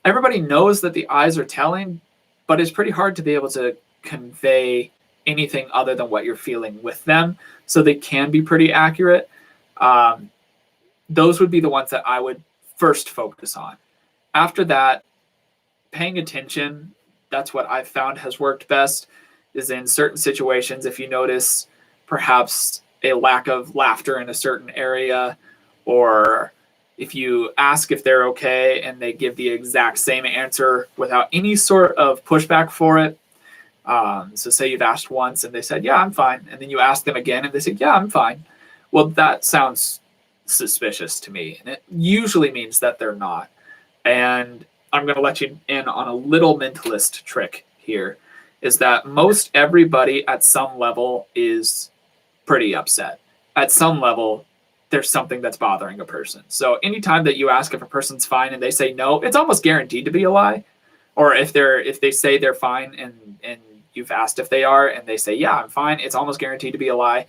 Everybody knows that the eyes are telling, but it's pretty hard to be able to convey anything other than what you're feeling with them. So they can be pretty accurate. Those would be the ones that I would first focus on. After that, paying attention, that's what I've found has worked best, is in certain situations, if you notice perhaps a lack of laughter in a certain area, or if you ask if they're okay and they give the exact same answer without any sort of pushback for it. So say you've asked once and they said, yeah, I'm fine. And then you ask them again and they said, yeah, I'm fine. Well, that sounds suspicious to me. And it usually means that they're not. And I'm going to let you in on a little mentalist trick here, is that most everybody at some level is pretty upset. At some level, there's something that's bothering a person. So anytime that you ask if a person's fine and they say no, it's almost guaranteed to be a lie. Or if they say they're fine and you've asked if they are and they say, yeah, I'm fine, it's almost guaranteed to be a lie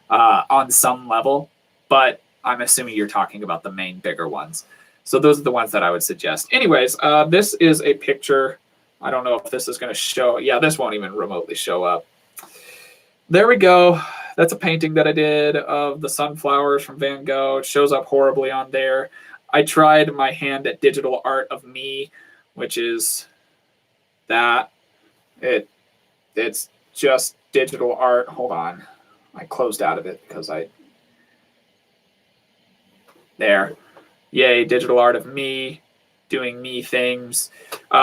on some level. But I'm assuming you're talking about the main bigger ones. So those are the ones that I would suggest. Anyways, this is a picture. I don't know if this is going to show. Yeah, this won't even remotely show up. There we go. That's a painting that I did of the sunflowers from Van Gogh. It shows up horribly on there. I tried my hand at digital art of me, which is that. It's just digital art. Hold on. I closed out of it because there. Yay, digital art of me doing me things.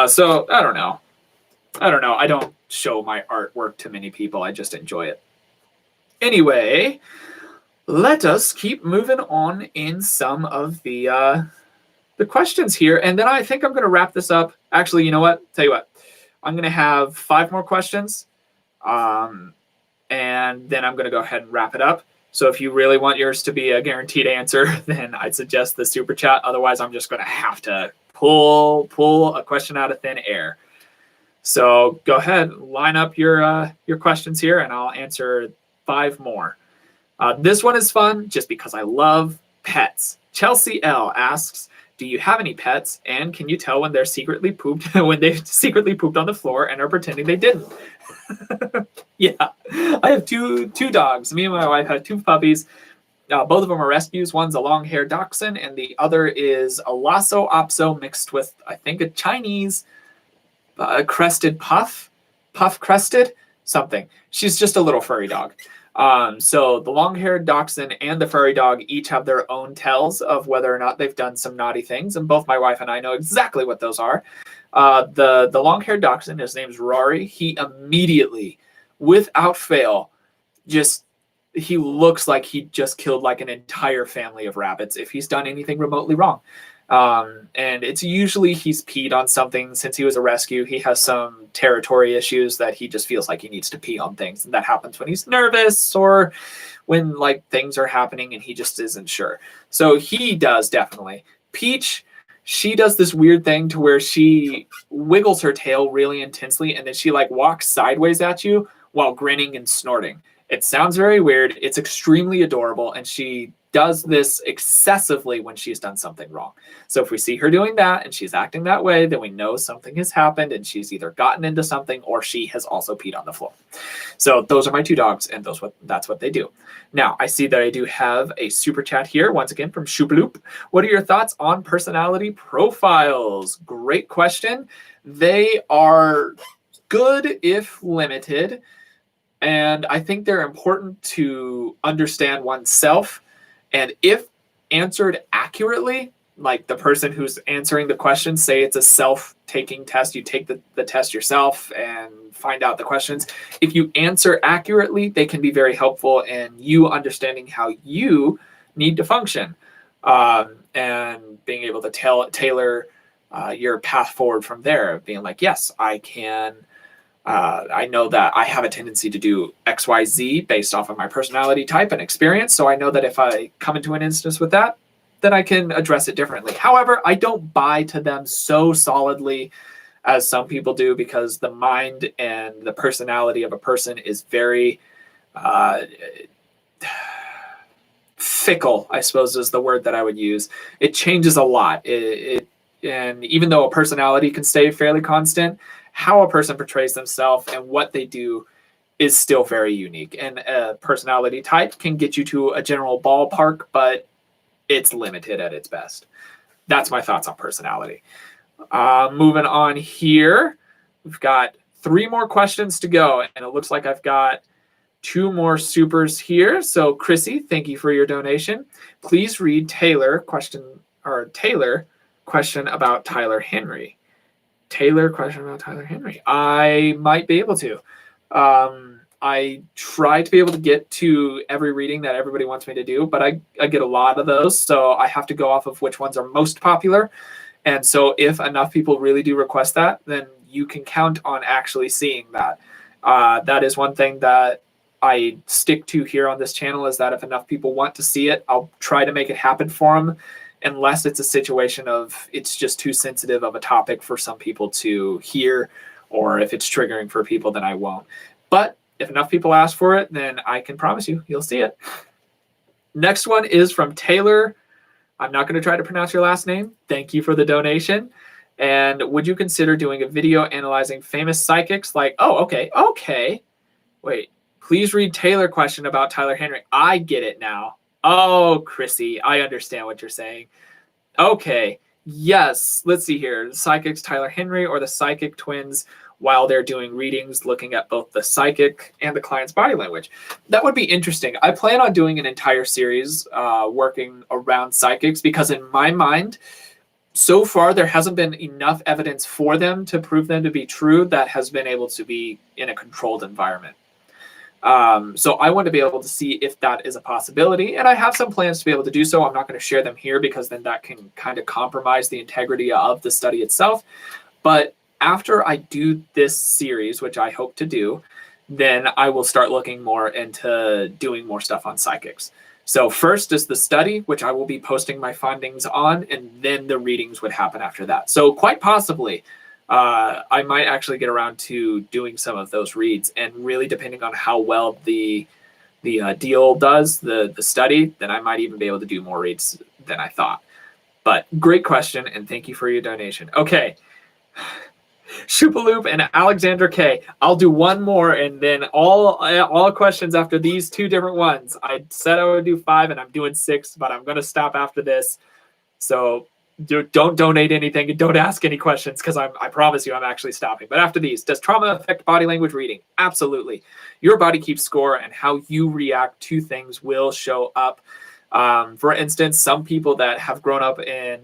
So I don't know. I don't show my artwork to many people. I just enjoy it. Anyway, let us keep moving on in some of the questions here. And then I think I'm going to wrap this up. Actually, you know what? Tell you what. I'm going to have 5 more questions. And then I'm going to go ahead and wrap it up. So if you really want yours to be a guaranteed answer, then I'd suggest the super chat. Otherwise, I'm just going to have to pull a question out of thin air. So go ahead, line up your questions here, and I'll answer 5 more. This one is fun just because I love pets. Chelsea L asks, do you have any pets? And can you tell when they're secretly pooped on the floor and are pretending they didn't? Yeah, I have two dogs. Me and my wife have 2 puppies. Both of them are rescues. One's a long-haired dachshund, and the other is a Lhasa Apso mixed with, I think, a Chinese crested puff crested something. She's just a little furry dog. So the long-haired dachshund and the furry dog each have their own tells of whether or not they've done some naughty things, and both my wife and I know exactly what those are. The long-haired dachshund, his name's Rory. He immediately, without fail, he looks like he just killed like an entire family of rabbits if he's done anything remotely wrong. And it's usually he's peed on something. Since he was a rescue, he has some territory issues that he just feels like he needs to pee on things. And that happens when he's nervous or when like things are happening and he just isn't sure. So he does definitely. Peach, she does this weird thing to where she wiggles her tail really intensely and then she like walks sideways at you while grinning and snorting. It sounds very weird. It's extremely adorable. And she does this excessively when she's done something wrong. So if we see her doing that and she's acting that way, then we know something has happened and she's either gotten into something or she has also peed on the floor. So those are my two dogs and that's what they do. Now, I see that I do have a super chat here, once again from Shoopaloop. What are your thoughts on personality profiles? Great question. They are good if limited. And I think they're important to understand oneself. And if answered accurately, like the person who's answering the question, say it's a self-taking test, you take the test yourself and find out the questions. If you answer accurately, they can be very helpful in you understanding how you need to function and being able to tailor your path forward from there. Being like, yes, I can. I know that I have a tendency to do X, Y, Z based off of my personality type and experience. So I know that if I come into an instance with that, then I can address it differently. However, I don't buy to them so solidly as some people do because the mind and the personality of a person is very fickle, I suppose is the word that I would use. It changes a lot. And even though a personality can stay fairly constant, how a person portrays themselves and what they do is still very unique. And a personality type can get you to a general ballpark, but it's limited at its best. That's my thoughts on personality. Moving on here, we've got 3 more questions to go, and it looks like I've got 2 more supers here. So Chrissy, thank you for your donation. Please read Taylor question about Tyler Henry. Taylor question about Tyler Henry. I might be able to. I try to be able to get to every reading that everybody wants me to do, but I get a lot of those, so I have to go off of which ones are most popular. And so if enough people really do request that, then you can count on actually seeing that. That is one thing that I stick to here on this channel, is that if enough people want to see it, I'll try to make it happen for them, unless it's a situation of it's just too sensitive of a topic for some people to hear, or if it's triggering for people, then I won't. But if enough people ask for it, then I can promise you'll see it. Next one is from Taylor. I'm not going to try to pronounce your last name. Thank you for the donation. And would you consider doing a video analyzing famous psychics like, okay. Wait, please read Taylor question about Tyler Henry. I get it now. Oh, Chrissy, I understand what you're saying. Okay, yes, let's see here. The psychics, Tyler Henry, or the psychic twins, while they're doing readings, looking at both the psychic and the client's body language. That would be interesting. I plan on doing an entire series working around psychics, because in my mind, so far there hasn't been enough evidence for them to prove them to be true that has been able to be in a controlled environment. So I want to be able to see if that is a possibility, and I have some plans to be able to do so. I'm not going to share them here because then that can kind of compromise the integrity of the study itself. But after I do this series, which I hope to do, then I will start looking more into doing more stuff on psychics. So first is the study, which I will be posting my findings on, and then the readings would happen after that. So quite possibly, I might actually get around to doing some of those reads, and really depending on how well the deal does, the study, then I might even be able to do more reads than I thought. But great question, and thank you for your donation. Okay. Shoopaloop and Alexandra K. I'll do one more, and then all questions after these 2 different ones. I said I would do 5, and I'm doing 6, but I'm going to stop after this. So don't donate anything and don't ask any questions, because I promise you I'm actually stopping. But after these, does trauma affect body language reading? Absolutely. Your body keeps score, and how you react to things will show up. For instance, some people that have grown up in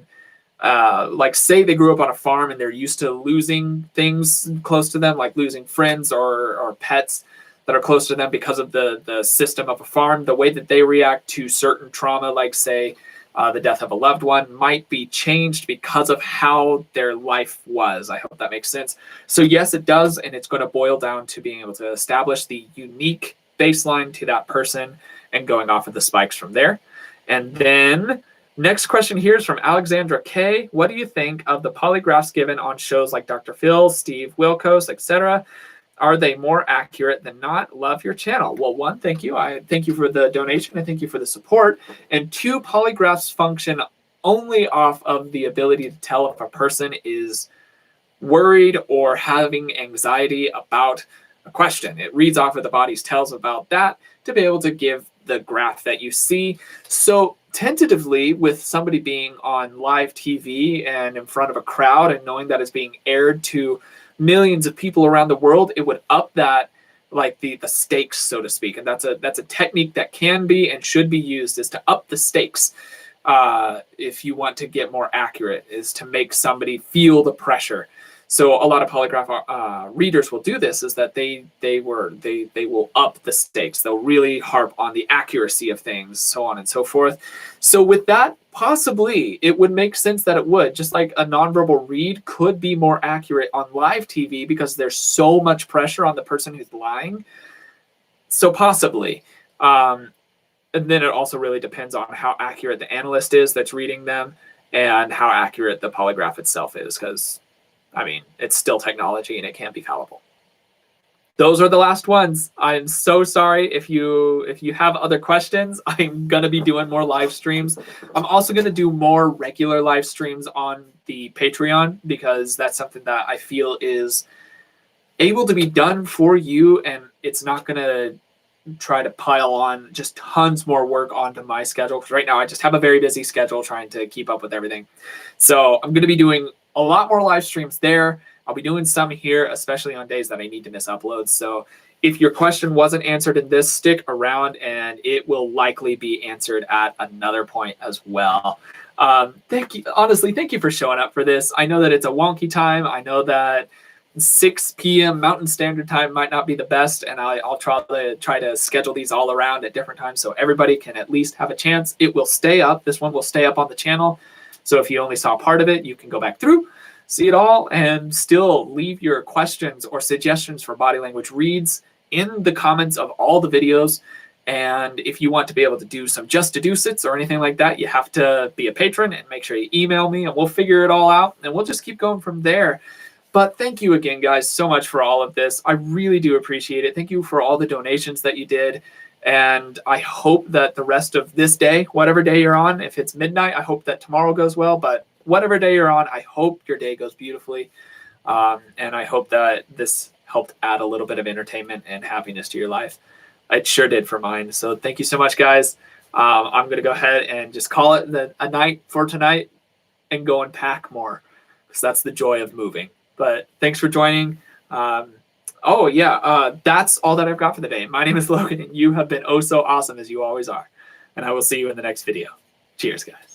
like say they grew up on a farm and they're used to losing things close to them, like losing friends or pets that are close to them because of the system of a farm. The way that they react to certain trauma, like say the death of a loved one, might be changed because of how their life was. I hope that makes sense. So yes, it does, and it's going to boil down to being able to establish the unique baseline to that person and going off of the spikes from there. And then next question here is from Alexandra K. What do you think of the polygraphs given on shows like Dr. Phil, Steve Wilkos, etc.? Are they more accurate than not? Love your channel. Well, one, thank you. I thank you for the donation. I thank you for the support. And two, polygraphs function only off of the ability to tell if a person is worried or having anxiety about a question. It reads off of the body's tells about that to be able to give the graph that you see. So tentatively, with somebody being on live TV and in front of a crowd and knowing that it's being aired to millions of people around the world, it would up that, like the stakes, so to speak. And that's a technique that can be and should be used, is to up the stakes. If you want to get more accurate, is to make somebody feel the pressure. So a lot of polygraph readers will do this, is that they will up the stakes. They'll really harp on the accuracy of things, so on and so forth. So with that, possibly it would make sense that it would, just like a nonverbal read could be more accurate on live TV because there's so much pressure on the person who's lying. So possibly. And then it also really depends on how accurate the analyst is that's reading them and how accurate the polygraph itself is, because I mean, it's still technology and it can't be fallible. Those are the last ones. I'm so sorry if you have other questions. I'm going to be doing more live streams. I'm also going to do more regular live streams on the Patreon, because that's something that I feel is able to be done for you, and it's not going to try to pile on just tons more work onto my schedule, because right now I just have a very busy schedule trying to keep up with everything. So I'm going to be doing a lot more live streams there. I'll be doing some here, especially on days that I need to miss uploads. So if your question wasn't answered in this, stick around and it will likely be answered at another point as well. Thank you. Honestly, thank you for showing up for this. I know that it's a wonky time. I know that 6 p.m. Mountain Standard Time might not be the best, and I'll try to schedule these all around at different times so everybody can at least have a chance. It will stay up. This one will stay up on the channel. So if you only saw part of it, you can go back through, see it all, and still leave your questions or suggestions for body language reads in the comments of all the videos. And if you want to be able to do some just deducits or anything like that, you have to be a patron and make sure you email me and we'll figure it all out and we'll just keep going from there. But thank you again, guys, so much for all of this. I really do appreciate it. Thank you for all the donations that you did. And I hope that the rest of this day, whatever day you're on, if it's midnight, I hope that tomorrow goes well. But whatever day you're on, I hope your day goes beautifully. And I hope that this helped add a little bit of entertainment and happiness to your life. It sure did for mine. So thank you so much, guys. I'm going to go ahead and just call it a night for tonight and go and pack more, because that's the joy of moving. But thanks for joining. That's all that I've got for the day. My name is Logan, and you have been oh so awesome, as you always are. And I will see you in the next video. Cheers, guys.